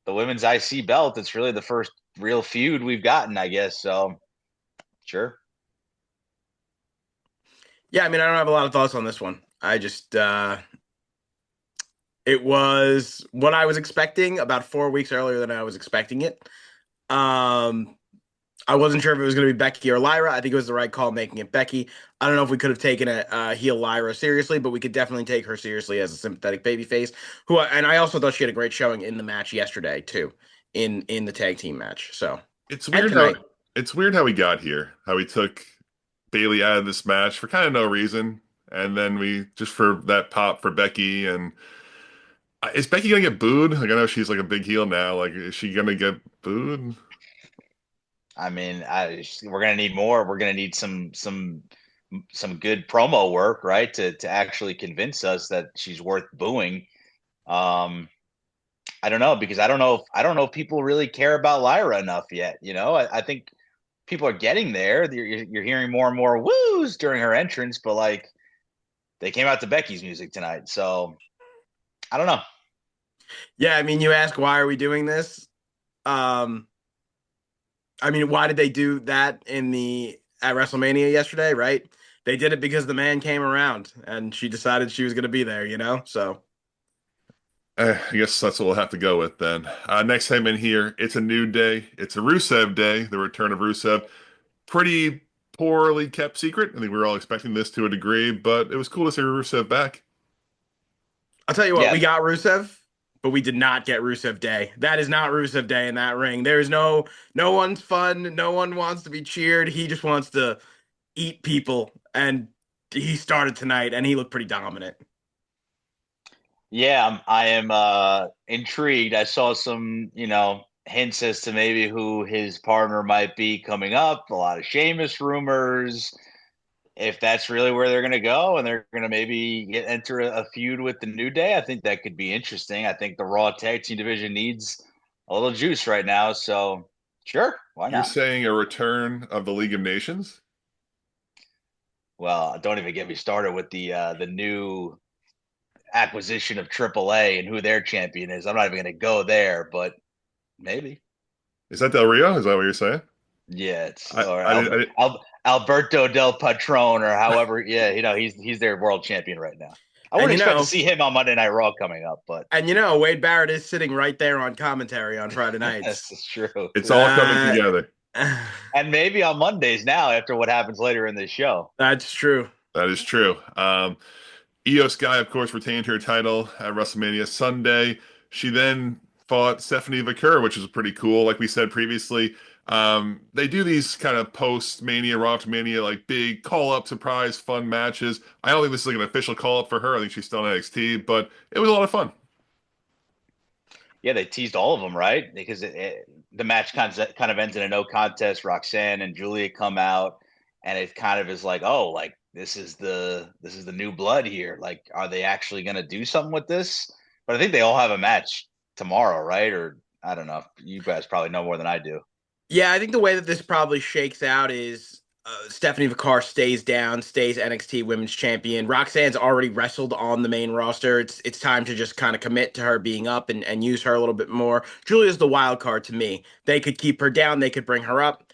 women's IC belt. It's really the first real feud we've gotten, I guess. So, sure. yeah, I mean I don't have a lot of thoughts on this one. I just it was what I was expecting about 4 weeks earlier than I was expecting it. Um I wasn't sure if it was going to be Becky or Lyra. I think it was the right call making it Becky. I don't know if we could have taken a heel Lyra seriously, but we could definitely take her seriously as a sympathetic babyface. And I also thought she had a great showing in the match yesterday too, in the tag team match. So It's and weird how tonight. it's weird how we got here. How we took Bailey out of this match for kind of no reason, and then we just for that pop for Becky. And is Becky gonna get booed? Like I know she's like a big heel now. Like is she gonna get booed? I mean, we're gonna need more. We're gonna need some good promo work, right, to actually convince us that she's worth booing. Um, I don't know because I don't know if people really care about Lyra enough yet. I think people are getting there. You're hearing more and more woos during her entrance, but like they came out to Becky's music tonight, so I don't know. Yeah, I mean, you ask why are we doing this? Um, I mean, why did they do that in the at WrestleMania yesterday, right? They did it because the man came around and she decided she was going to be there, you know? So, I guess that's what we'll have to go with then. Next segment here, it's a new day. It's a Rusev day, the return of Rusev. Pretty poorly kept secret. I think we were all expecting this to a degree, but it was cool to see Rusev back. I'll tell you what, we Yeah, got Rusev, but we did not get Rusev Day. That is not Rusev Day in that ring. There is no one's fun, no one wants to be cheered. He just wants to eat people and he started tonight and he looked pretty dominant. yeah, I am intrigued. I saw some, hints as to maybe who his partner might be coming up. A lot of Sheamus rumors. If that's really where they're going to go, and they're going to maybe enter a feud with the New Day, I think that could be interesting. I think the Raw tag team division needs a little juice right now. So, sure, why You're not? saying a return of the League of Nations? Well, don't even get me started with the new acquisition of AAA and who their champion is. I'm not even going to go there, but maybe. Is that Del Rio? Is that what you're saying? Yeah, it's I, or I, didn't- I, didn't- Alberto Del Patron or however. Yeah, he's their world champion right now. I And wouldn't you expect to know, see him on Monday Night Raw coming up, but Wade Barrett is sitting right there on commentary on Friday this nights. is true. it's This is all coming true. Uh, together. And maybe on Mondays now after what happens later in this show. that's true. That is true. Io Sky, of course, retained her title at WrestleMania Sunday. She then fought Stephanie Vaquer, which is pretty cool. Like we said previously, they do these kind of post Mania, Raw to Mania, like big call up, surprise, fun matches. I don't think this is like an official call up for her. I think she's still in NXT, but it was a lot of fun. Yeah, they teased all of them, right? Because the match kind of ends in a no contest. Roxanne and Julia come out, and it kind of is like, oh, like this is the new blood here. Like, are they actually going to do something with this? But I think they all have a match tomorrow, right? Or I don't know. You guys probably know more than I do. Yeah, I think the way that this probably shakes out is Stephanie Vacar stays down, stays NXT Women's Champion. Roxanne's already wrestled on the main roster. It's time to just kind of commit to her being up and use her a little bit more. Julia's the wild card to me. They could keep her down, they could bring her up.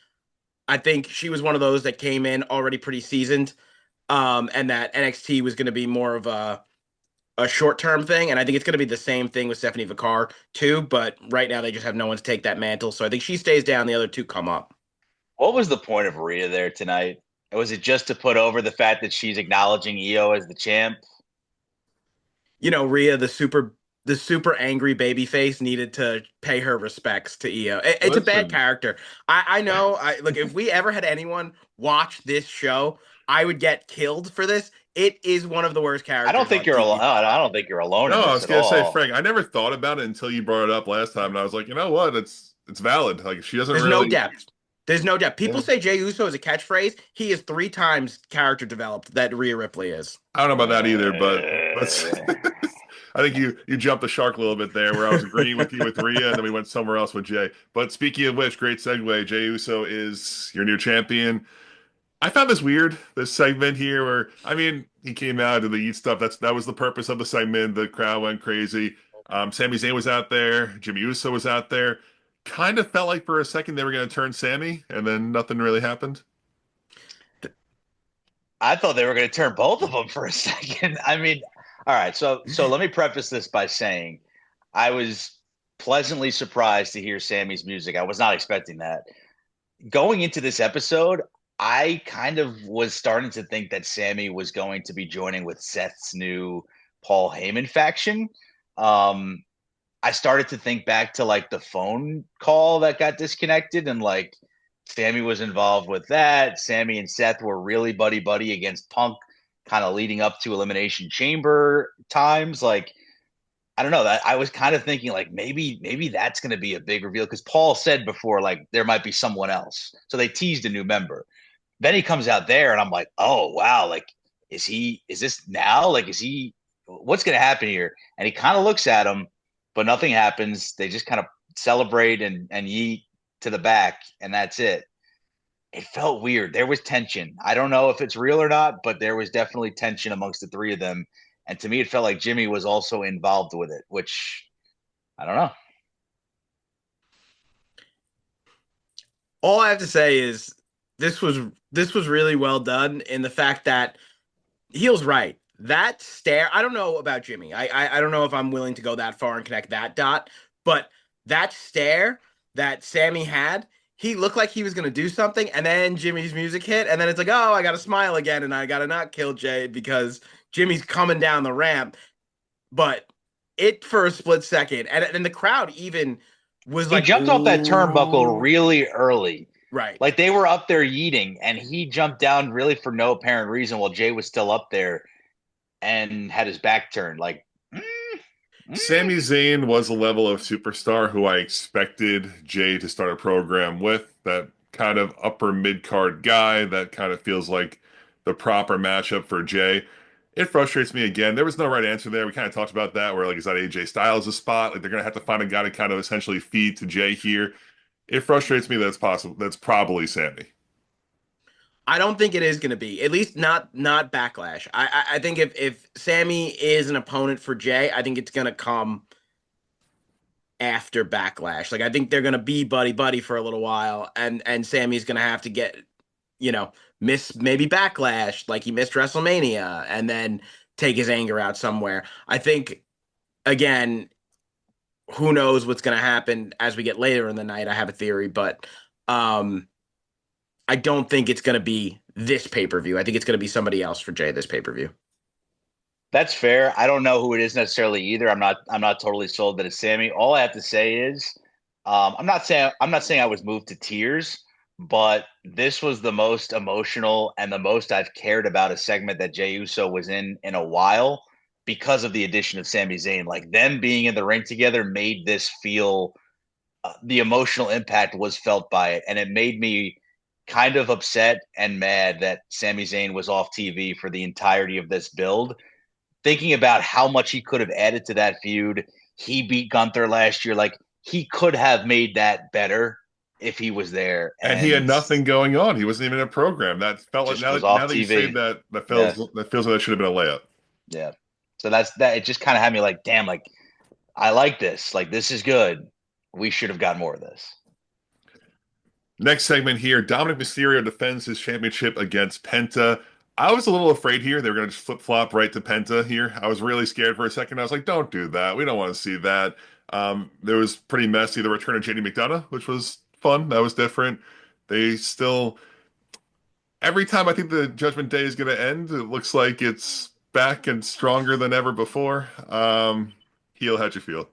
I think she was one of those that came in already pretty seasoned, and that NXT was going to be more of a short term thing. And I think it's going to be the same thing with Stephanie Vacar too. But right now they just have no one to take that mantle. So I think she stays down. The other two come up. What was the point of Rhea there tonight? Was it just to put over the fact that she's acknowledging EO as the champ? Rhea, the super angry baby face, needed to pay her respects to Io. It's a bad Listen, character. I know. I look, if we ever had anyone watch this show, I would get killed for this. It is one of the worst I don't characters think on you're alone. TV. I don't think you're alone no, in I this was at gonna say, all. Frank, I never thought about it until you brought it up last time, and I was like, you know what? It's valid. Like she doesn't There's no really. depth. There's no depth. People Yeah. say Jey Uso is a catchphrase. He is 3 times character developed that Rhea Ripley is. I don't know about that either, but Uh, I think you jumped the shark a little bit there, where I was agreeing with you with Rhea, and then we went somewhere else with Jay. But speaking of which, great segue. Jey Uso is your new champion. I found this weird, this segment here, where I mean, he came out and the eat stuff. That was the purpose of the segment. The crowd went crazy. Sami Zayn was out there. Jimmy Uso was out there. Kind of felt like for a second they were going to turn Sammy, and then nothing really happened. I thought they were going to turn both of them for a second. I mean, all right. So let me preface this by saying I was pleasantly surprised to hear Sammy's music. I was not expecting that. going into this episode, I kind of was starting to think that Sammy was going to be joining with Seth's new Paul Heyman faction. Um, I started to think back to like the phone call that got disconnected, and like Sammy was involved with that. Sammy and Seth were really buddy buddy against Punk, kind of leading up to Elimination Chamber times. Like, I don't know, that I was kind of thinking like maybe that's going to be a big reveal, because Paul said before like there might be someone else, so they teased a new member. Then he comes out there, and I'm like, oh wow, like is this now? Like, is he? What's going to happen here? And he kind of looks at him, but nothing happens. They just kind of celebrate and yeet to the back, and that's it. It felt weird. There was tension. I don't know if it's real or not, but there was definitely tension amongst the three of them. And to me, it felt like Jimmy was also involved with it, which I don't know. All I have to say is this was this was really well done in the fact that Heel's right. That stare, I don't know about Jimmy. I don't know if I'm willing to go that far and connect that dot, but that stare that Sammy had, he looked like he was gonna do something, and then Jimmy's music hit, and then it's like, oh, I gotta smile again, and I gotta not kill Jay because Jimmy's coming down the ramp. But it for a split second, and the crowd even was He like, jumped off that turnbuckle ooh, really early. right. Like they were up there yeeting, and he jumped down really for no apparent reason while Jay was still up there and had his back turned. Like, mm, Sami mm. Zayn was a level of superstar who I expected Jay to start a program with. That kind of upper mid card guy that kind of feels like the proper matchup for Jay. It frustrates me again. There was no right answer there. We kind of talked about that, where like, is that AJ Styles a spot? Like they're gonna have to find a guy to kind of essentially feed to Jay here. It frustrates me that it's possible. That's probably Sammy. I don't think it is going to be, at least not Backlash. I think if Sammy is an opponent for Jay, I think it's going to come after Backlash. Like I think they're going to be buddy buddy for a little while, and Sammy's going to have to get, you know, miss maybe Backlash like he missed WrestleMania, and then take his anger out somewhere. I think again, who knows what's going to happen as we get later in the night. I have a theory, but um I don't think it's going to be this pay-per-view. I think it's going to be somebody else for Jay this pay-per-view. That's fair. I don't know who it is necessarily either. I'm not totally sold that it's Sammy. All I have to say is, I'm not saying I was moved to tears, but this was the most emotional and the most I've cared about a segment that Jey Uso was in a while, because of the addition of Sami Zayn. Like them being in the ring together made this feel, the emotional impact was felt by it, and it made me kind of upset and mad that Sami Zayn was off TV for the entirety of this build, thinking about how much he could have added to that feud. He beat Gunther last year. Like he could have made that better if he was there, And he had and nothing going on. He wasn't even in a program. That felt like just was now off that you say TV. that, Yeah, that feels like that should have been a layup. yeah. So that's that. It just kind of had me like, damn, like I like this. Like this is good. We should have got more of this. Next segment here, Dominic Mysterio defends his championship against Penta. I was a little afraid here. They were going to just flip flop right to Penta here. I was really scared for a second. I was like, don't do that. We don't want to see that. There was pretty messy. The return of JD McDonough, which was fun. That was different. They still, every time I think the Judgment Day is going to end, it looks like it's back and stronger than ever before. Heel, how'd you feel?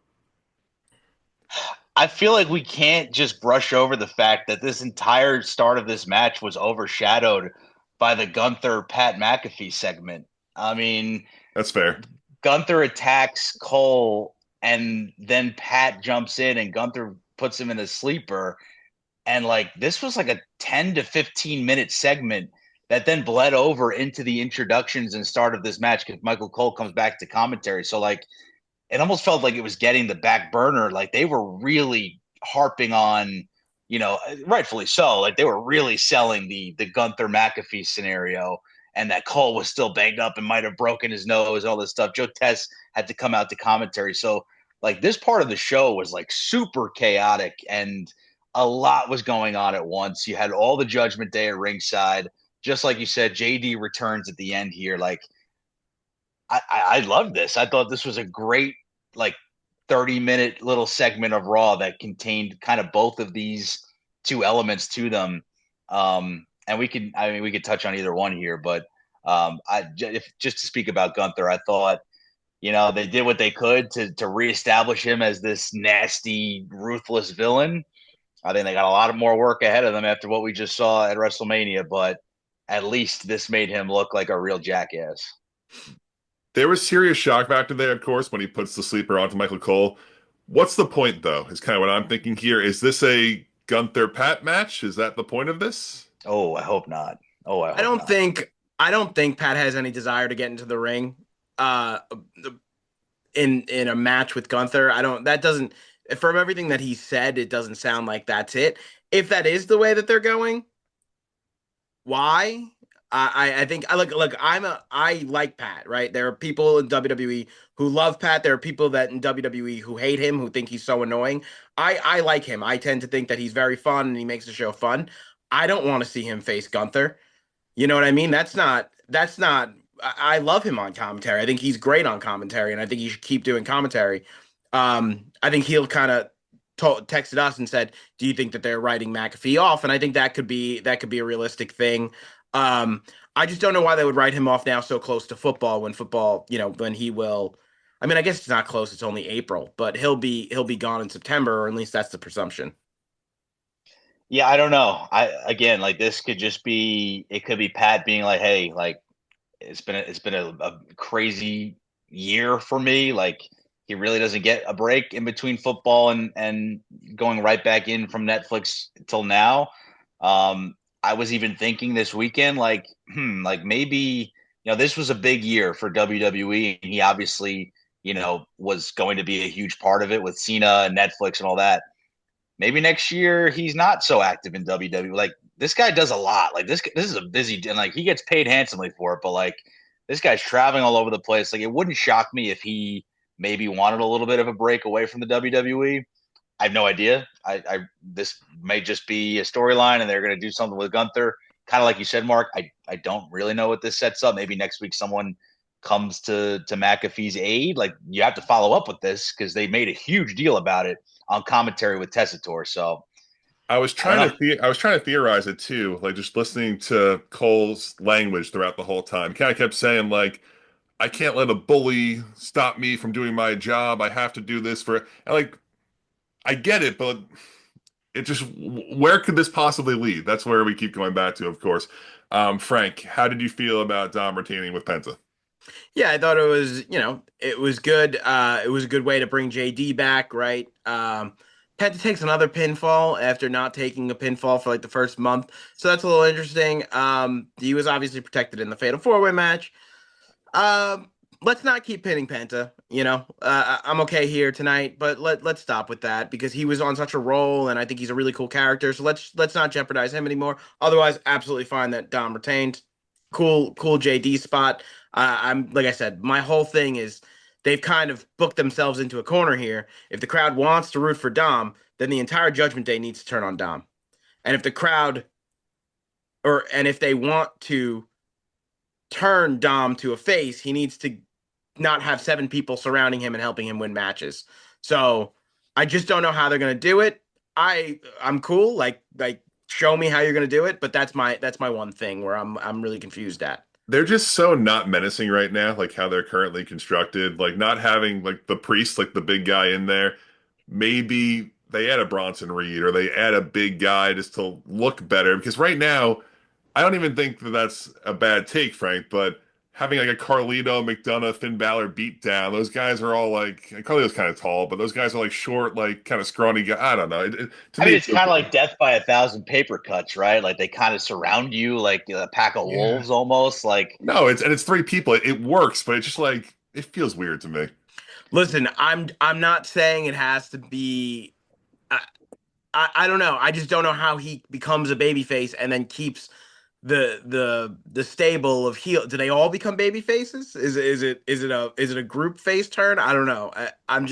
I feel like we can't just brush over the fact that this entire start of this match was overshadowed by the Gunther Pat McAfee segment. I mean, That's fair. Gunther attacks Cole, and then Pat jumps in and Gunther puts him in a sleeper. And like this was like a 10 to 15-minute segment that then bled over into the introductions and start of this match, because Michael Cole comes back to commentary. So like it almost felt like it was getting the back burner. Like they were really harping on, rightfully so. Like they were really selling the Gunther McAfee scenario, and that Cole was still banged up and might have broken his nose, all this stuff. Joe Tess had to come out to commentary. So like this part of the show was like super chaotic, and a lot was going on at once. You had all the Judgment Day at ringside. Just like you said, JD returns at the end here. Like I love this. I thought this was a great like 30-minute little segment of Raw that contained kind of both of these two elements to them. And we could touch on either one here, but just to speak about Gunther, I thought, they did what they could to reestablish him as this nasty, ruthless villain. I think they got a lot of more work ahead of them after what we just saw at WrestleMania, but at least this made him look like a real jackass. There was serious shock factor there, of course, when he puts the sleeper onto Michael Cole. What's the point, though? Is kind of what I'm thinking here. Is this a Gunther Pat match? Is that the point of this? Oh, I hope not. Oh, I I hope don't not. think I don't think Pat has any desire to get into the ring uh in a match with Gunther. I don't that doesn't From everything that he said, it doesn't sound like that's it. If that is the way that they're going, why? I think I look I like Pat, right? There are people in WWE who love Pat. There are people that in WWE who hate him, who think he's so annoying. I like him. I tend to think that he's very fun and he makes the show fun. I don't want to see him face Gunther. You know what I mean? That's not I love him on commentary. I think he's great on commentary, and I think he should keep doing commentary. I think he'll kind of texted us and said, "Do you think that they're writing McAfee off?" And I think that could be a realistic thing. I just don't know why they would write him off now so close to football when football, when he will. I mean, I guess it's not close; it's only April, but he'll be gone in September, or at least that's the presumption. Yeah, I don't know. I again, like this could just be it could be Pat being like, "Hey, like it's been a crazy year for me. Like he really doesn't get a break in between football and going right back in from Netflix till now." I was even thinking this weekend, like maybe this was a big year for WWE, and he obviously was going to be a huge part of it with Cena and Netflix and all that. Maybe next year he's not so active in WWE. Like this guy does a lot. Like this is a busy and like he gets paid handsomely for it. But like this guy's traveling all over the place. Like it wouldn't shock me if he maybe wanted a little bit of a break away from the WWE. I have no idea. I this may just be a storyline and they're going to do something with Gunther. Kind of like you said, Mark. I don't really know what this sets up. Maybe next week someone comes to McAfee's aid. Like you have to follow up with this because they made a huge deal about it on commentary with Tessitore. So I don't know. I was trying to theorize it too, like just listening to Cole's language throughout the whole time. Kind of kept saying like, "I can't let a bully stop me from doing my job. I have to do this for." And like, I get it, but it just where could this possibly lead? That's where we keep going back to, of course. Frank, how did you feel about Dom retaining with Penta? Yeah, I thought it was good. It was a good way to bring JD back, right? Penta takes another pinfall after not taking a pinfall for like the first month, so that's a little interesting. He was obviously protected in the Fatal 4-Way match. Um, let's not keep pinning Penta. I'm okay here tonight, but let's stop with that because he was on such a roll, and I think he's a really cool character. So let's not jeopardize him anymore. Otherwise, absolutely fine that Dom retained. Cool JD spot. I'm like I said, my whole thing is they've kind of booked themselves into a corner here. If the crowd wants to root for Dom, then the entire Judgment Day needs to turn on Dom. And if the crowd and if they want to turn Dom to a face, he needs to not have seven people surrounding him and helping him win matches. So I just don't know how they're gonna do it. I'm cool. Like show me how you're gonna do it, but that's my one thing where I'm really confused at. They're just so not menacing right now, like how they're currently constructed. Like not having like the priest, like the big guy in there. Maybe they add a Bronson Reed or they add a big guy just to look better. Because right now, I don't even think that that's a bad take, Frank. But having like a Carlito, McDonough, Finn Balor beat down, those guys are all like Carlito's kind of tall, but those guys are like short, like kind of scrawny guy. I don't know. To I me, mean, it it's feels kind of weird. like death by a thousand paper cuts, right? Like they kind of surround you like a pack of Yeah. wolves almost. Like No, it's three people. It works, but it's just like it feels weird to me. Listen, I'm not saying it has to be. I, I don't know. I just don't know how he becomes a babyface and then keeps the stable of heel. Do they all become baby faces? Is it a group face turn? I don't know. I'm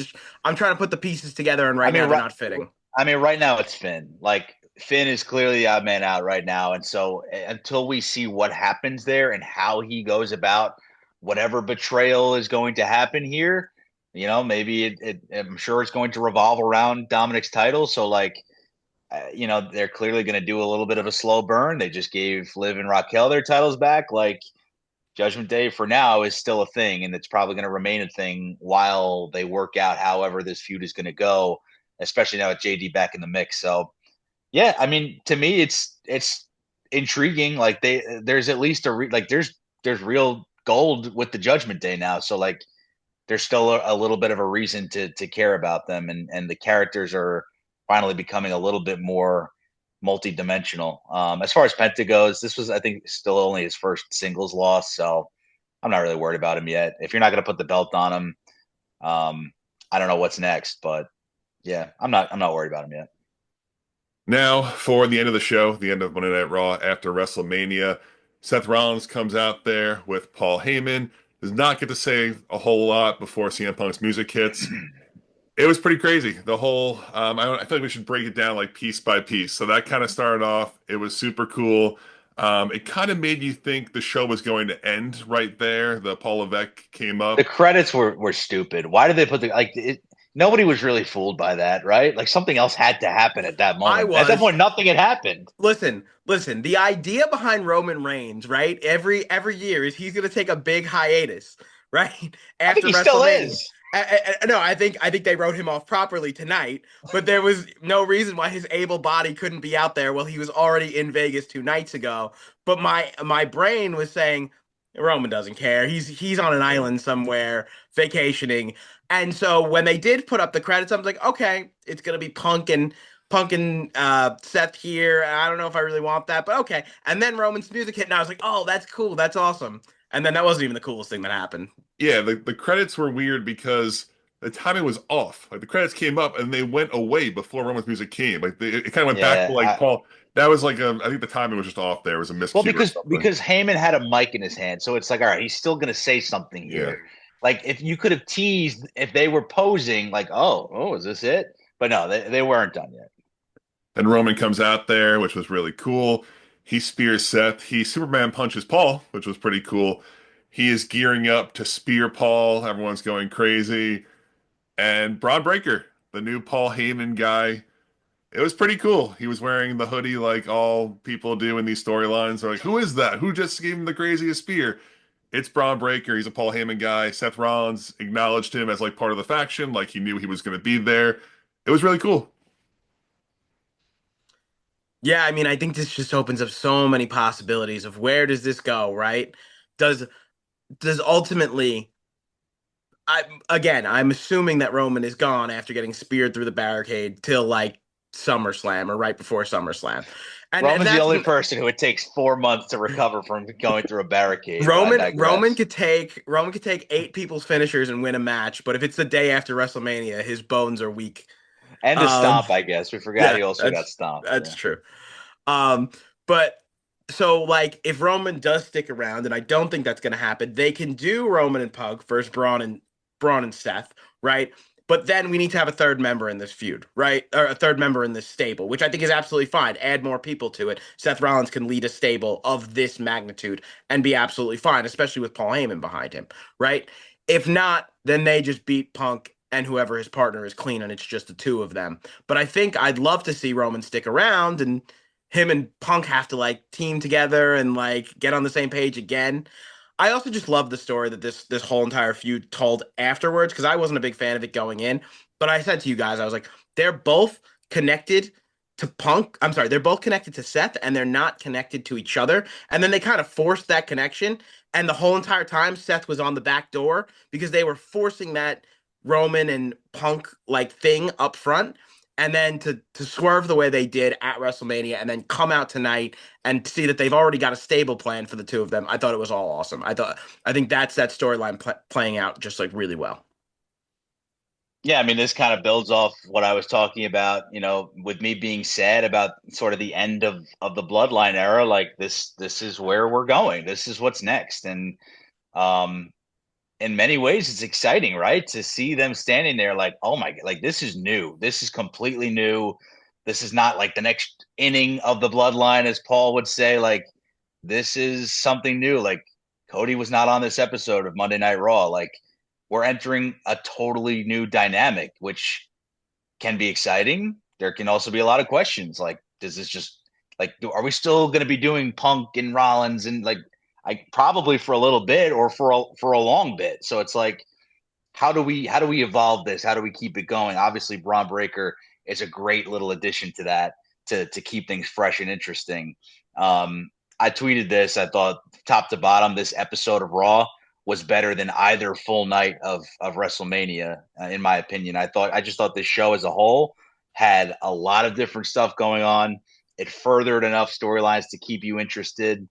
trying to put the pieces together, and I right mean, now they're right. not fitting. I mean, right now it's Finn. Like Finn is clearly the odd man out right now, and so until we see what happens there and how he goes about whatever betrayal is going to happen here, maybe I'm sure it's going to revolve around Dominic's title. So like they're clearly going to do a little bit of a slow burn. They just gave Liv and Raquel their titles back. Like, Judgment Day for now is still a thing, and it's probably going to remain a thing while they work out however this feud is going to go, especially now with JD back in the mix. So, yeah, I mean, to me, it's intriguing. Like there's at least there's real gold with the Judgment Day now. So like, there's still a little bit of a reason to care about them, and the characters are finally becoming a little bit more multi-dimensional. As far as Penta goes, this was, I think, still only his first singles loss, so I'm not really worried about him yet. If you're not going to put the belt on him, I don't know what's next, but yeah, I'm not worried about him yet. Now, for the end of the show, the end of Monday Night Raw after WrestleMania, Seth Rollins comes out there with Paul Heyman. Does not get to say a whole lot before CM Punk's music hits. It was pretty crazy. The whole, I feel like we should break it down like piece by piece. So that kind of started off. It was super cool. It kind of made you think the show was going to end right there. The Paul Levesque came The up. credits were stupid. Why did they put the like? Nobody was really fooled by that, right? Like something else had to happen at that I moment. At that was. point, nothing had happened. Listen. The idea behind Roman Reigns, right? Every year is he's gonna take a big hiatus, right? I think After he still WrestleMania. is. No, I think they wrote him off properly tonight, but there was no reason why his able body couldn't be out there. Well, he was already in Vegas 2 nights ago. But my brain was saying Roman doesn't care. He's on an Yeah. island somewhere vacationing. And so when they did put up the credits, I was like, okay, it's gonna be Punk and Seth here. I don't know if I really want that, but okay. And then Roman's music hit, and I was like, oh, that's cool, that's awesome. And then that wasn't even the coolest thing that happened. Yeah, the credits were weird because the timing was off. Like the credits came up and they went away before Roman's music came. Like it kind of went back to Yeah. like Paul. That was like I think the timing was just off there. It was a Well, miscue or something. because Heyman had a mic in his hand, so it's like, all right, he's still gonna say something Yeah. here. Like if you could have teased if they were posing, like, is this it? But no, they weren't done yet. Then Roman comes out there, which was really cool. He spears Seth. He Superman punches Paul, which was pretty cool. He is gearing up to spear Paul. Everyone's going crazy. And Braun Breaker, the new Paul Heyman guy, it was pretty cool. He was wearing the hoodie like all people do in these storylines. They're like, who is that? Who just gave him the craziest spear? It's Braun Breaker. He's a Paul Heyman guy. Seth Rollins acknowledged him as like part of the faction, like he knew he was going to be there. It was really cool. Yeah, I mean, I think this just opens up so many possibilities of where does this go, right? Does does ultimately I'm assuming that Roman is gone after getting speared through the barricade till like SummerSlam or right before SummerSlam. And Roman's the that's only person who it takes 4 months to recover from going through a barricade, but I Roman digress. could take 8 people's finishers and win a match, but if it's the day after WrestleMania, his bones are weak. And the Um stomp, I guess. We forgot yeah, he also got that's stomped. that's Yeah. true. But so like if Roman does stick around, and I don't think that's gonna happen, they can do Roman and Pug versus Braun and Seth, right? But then we need to have a third member in this feud, right? Or a third member in this stable, which I think is absolutely fine. Add more people to it. Seth Rollins can lead a stable of this magnitude and be absolutely fine, especially with Paul Heyman behind him, right? If not, then they just beat Punk and whoever his partner is clean, and it's just the two of them. But I think I'd love to see Roman stick around and him and Punk have to like team together and like get on the same page again. I also just love the story that this whole entire feud told afterwards because I wasn't a big fan of it going in, but I said to you guys, I was like, they're both connected to Punk. I'm sorry, they're both connected to Seth, and they're not connected to each other. And then they kind of forced that connection, and the whole entire time Seth was on the back door because they were forcing that Roman and Punk like thing up front. And then to swerve the way they did at WrestleMania and then come out tonight and see that they've already got a stable plan for the two of them. I thought it was all awesome. I think that's that storyline playing out just like really well. Yeah, I mean, this kind of builds off what I was talking about, with me being sad about sort of the end of the bloodline era. Like this is where we're going. This is what's next. And um in many ways it's exciting, right? To see them standing there like, oh my God, like this is new. This is completely new. This is not like the next inning of the bloodline, as Paul would say. Like this is something new. Like Cody was not on this episode of Monday Night Raw. Like we're entering a totally new dynamic, which can be exciting, there can also be a lot of questions. Like, does this just are we still going to be doing Punk and Rollins and probably for a little bit or for a long bit? So it's like, how do we evolve this? How do we keep it going? Obviously, Braun Breaker is a great little addition to that to keep things fresh and interesting. I tweeted this. I thought top to bottom, this episode of Raw was better than either full night of WrestleMania, in my opinion. I just thought this show as a whole had a lot of different stuff going on. It furthered enough storylines to keep you interested.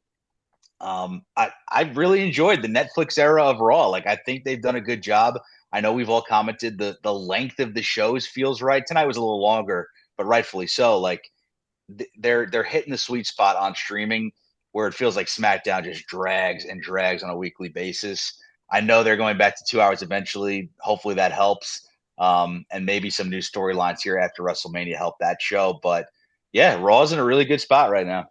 I really enjoyed the Netflix era of Raw. Like, I think they've done a good job. I know we've all commented the length of the shows feels right. Tonight was a little longer, but rightfully so. Like, they're hitting the sweet spot on streaming where it feels like SmackDown just drags and drags on a weekly basis. I know they're going back to 2 hours eventually. Hopefully that helps. And maybe some new storylines here after WrestleMania help that show. But yeah, Raw's in a really good spot right now.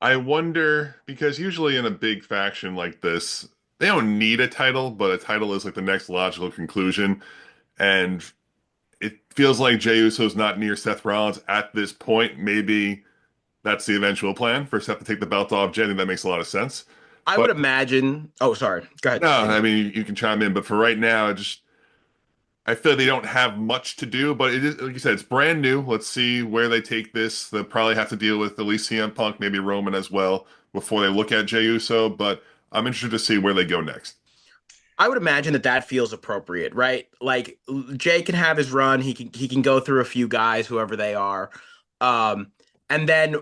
I wonder because usually in a big faction like this, they don't need a title, but a title is like the next logical conclusion. And it feels like Jey Uso's not near Seth Rollins at this point. Maybe that's the eventual plan for Seth to take the belt off Jey. I think that makes a lot of sense. I would But imagine. Oh, sorry. Go ahead. no, I Continue. mean you can chime in, but for right now, I feel they don't have much to do. But it is like you said, it's brand new. Let's see where they take this. They'll probably have to deal with at least CM Punk, maybe Roman as well, before they look at Jey Uso. But I'm interested to see where they go next. I would imagine that that feels appropriate, right? Like Jay can have his run. He can go through a few guys, whoever they are, um, and then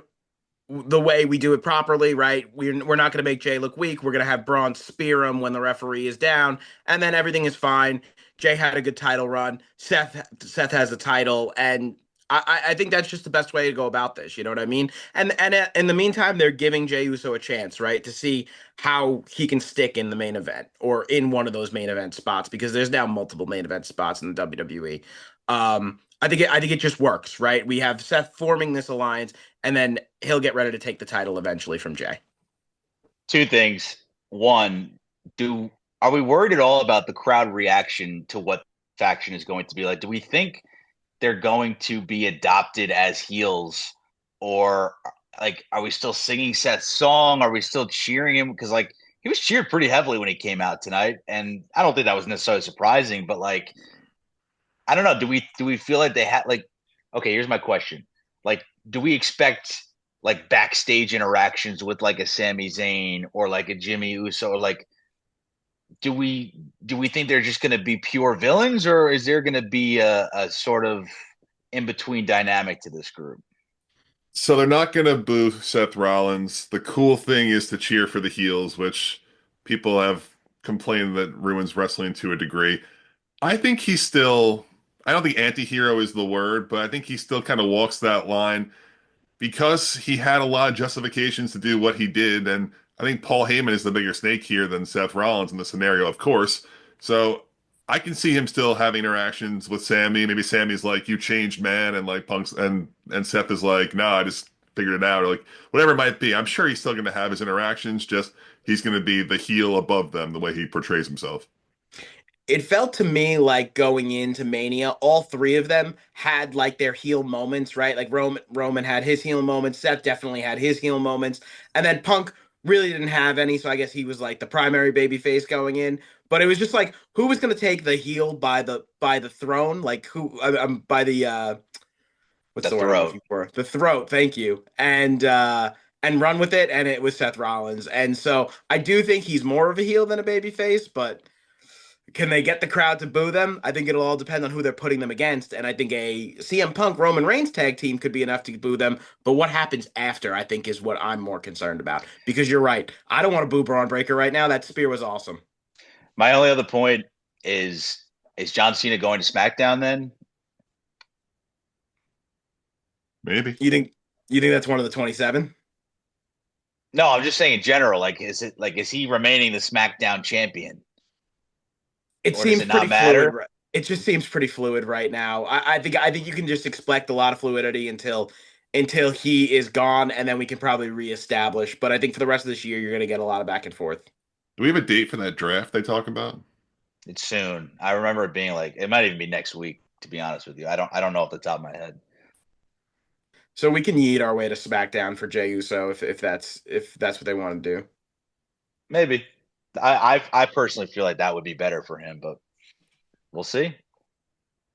the way we do it properly, right? We're not going to make Jay look weak. We're going to have Braun spear him when the referee is down, and then everything is fine. Jay had a good title run. Seth has the title, and I think that's just the best way to go about this. You know what I mean? And in the meantime, they're giving Jey Uso a chance, right, to see how he can stick in the main event or in one of those main event spots because there's now multiple main event spots in the WWE. I think it just works, right? We have Seth forming this alliance, and then he'll get ready to take the title eventually from Jay. Two things. One, do are we worried at all about the crowd reaction to what faction is going to be like? Do we think they're going to be adopted as heels, or are we still singing Seth's song? Are we still cheering him? Because he was cheered pretty heavily when he came out tonight, and I don't think that was necessarily surprising. But I don't know. Do we feel like they had Okay, here's my question. Do we expect backstage interactions with a Sami Zayn or a Jimmy Uso or do we think they're just going to be pure villains, or is there going to be a sort of in between dynamic to this group? So they're not going to boo Seth Rollins. The cool thing is to cheer for the heels, which people have complained that ruins wrestling to a degree. I think he's still, I don't think anti-hero is the word, but I think he still kind of walks that line because he had a lot of justifications to do what he did. And I think Paul Heyman is the bigger snake here than Seth Rollins in the scenario, of course. So I can see him still having interactions with Sammy. Maybe Sammy's like, "You changed, man," and Punk's and Seth is like, "Nah, I just figured it out," or whatever it might be. I'm sure he's still going to have his interactions. Just he's going to be the heel above them, the way he portrays himself. It felt to me like going into Mania, all three of them had their heel moments, right? Like Roman had his heel moments, Seth definitely had his heel moments, and then Punk really didn't have any, so I guess he was the primary baby face going in. But it was just who was going to take the heel by the throne, who by the what's The the word I'm throat. looking for? The throat. Thank you. And run with it, and it was Seth Rollins. And so I do think he's more of a heel than a baby face, but can they get the crowd to boo them? I think it'll all depend on who they're putting them against. And I think a CM Punk Roman Reigns tag team could be enough to boo them. But what happens after, I think, is what I'm more concerned about. Because you're right. I don't want to boo Braun Breaker right now. That spear was awesome. My only other point is John Cena going to SmackDown then? Maybe. You think that's one of the 27? No, I'm just saying in general. Is he remaining the SmackDown champion, It or does seems it not pretty fluid. matter? It just seems pretty fluid right now. I think you can just expect a lot of fluidity until he is gone, and then we can probably reestablish. But I think for the rest of this year, you're going to get a lot of back and forth. Do we have a date for that draft they talk about? It's soon. I remember it being it might even be next week. To be honest with you, I don't know off the top of my head. So we can yeet our way to SmackDown for Jey Uso if that's what they want to do. Maybe. I personally feel like that would be better for him, but we'll see.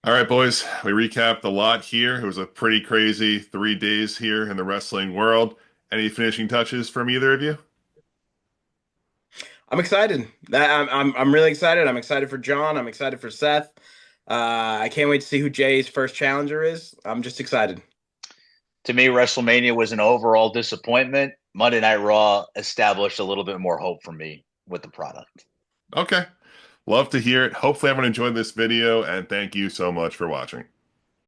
All right, boys, we recapped a lot here. It was a pretty crazy 3 days here in the wrestling world. Any finishing touches from either of you? I'm excited. I'm really excited. I'm excited for John. I'm excited for Seth. I can't wait to see who Jay's first challenger is. I'm just excited. To me, WrestleMania was an overall disappointment. Monday Night Raw established a little bit more hope for me with the product. Okay. Love to hear it. Hopefully everyone enjoyed this video, and thank you so much for watching.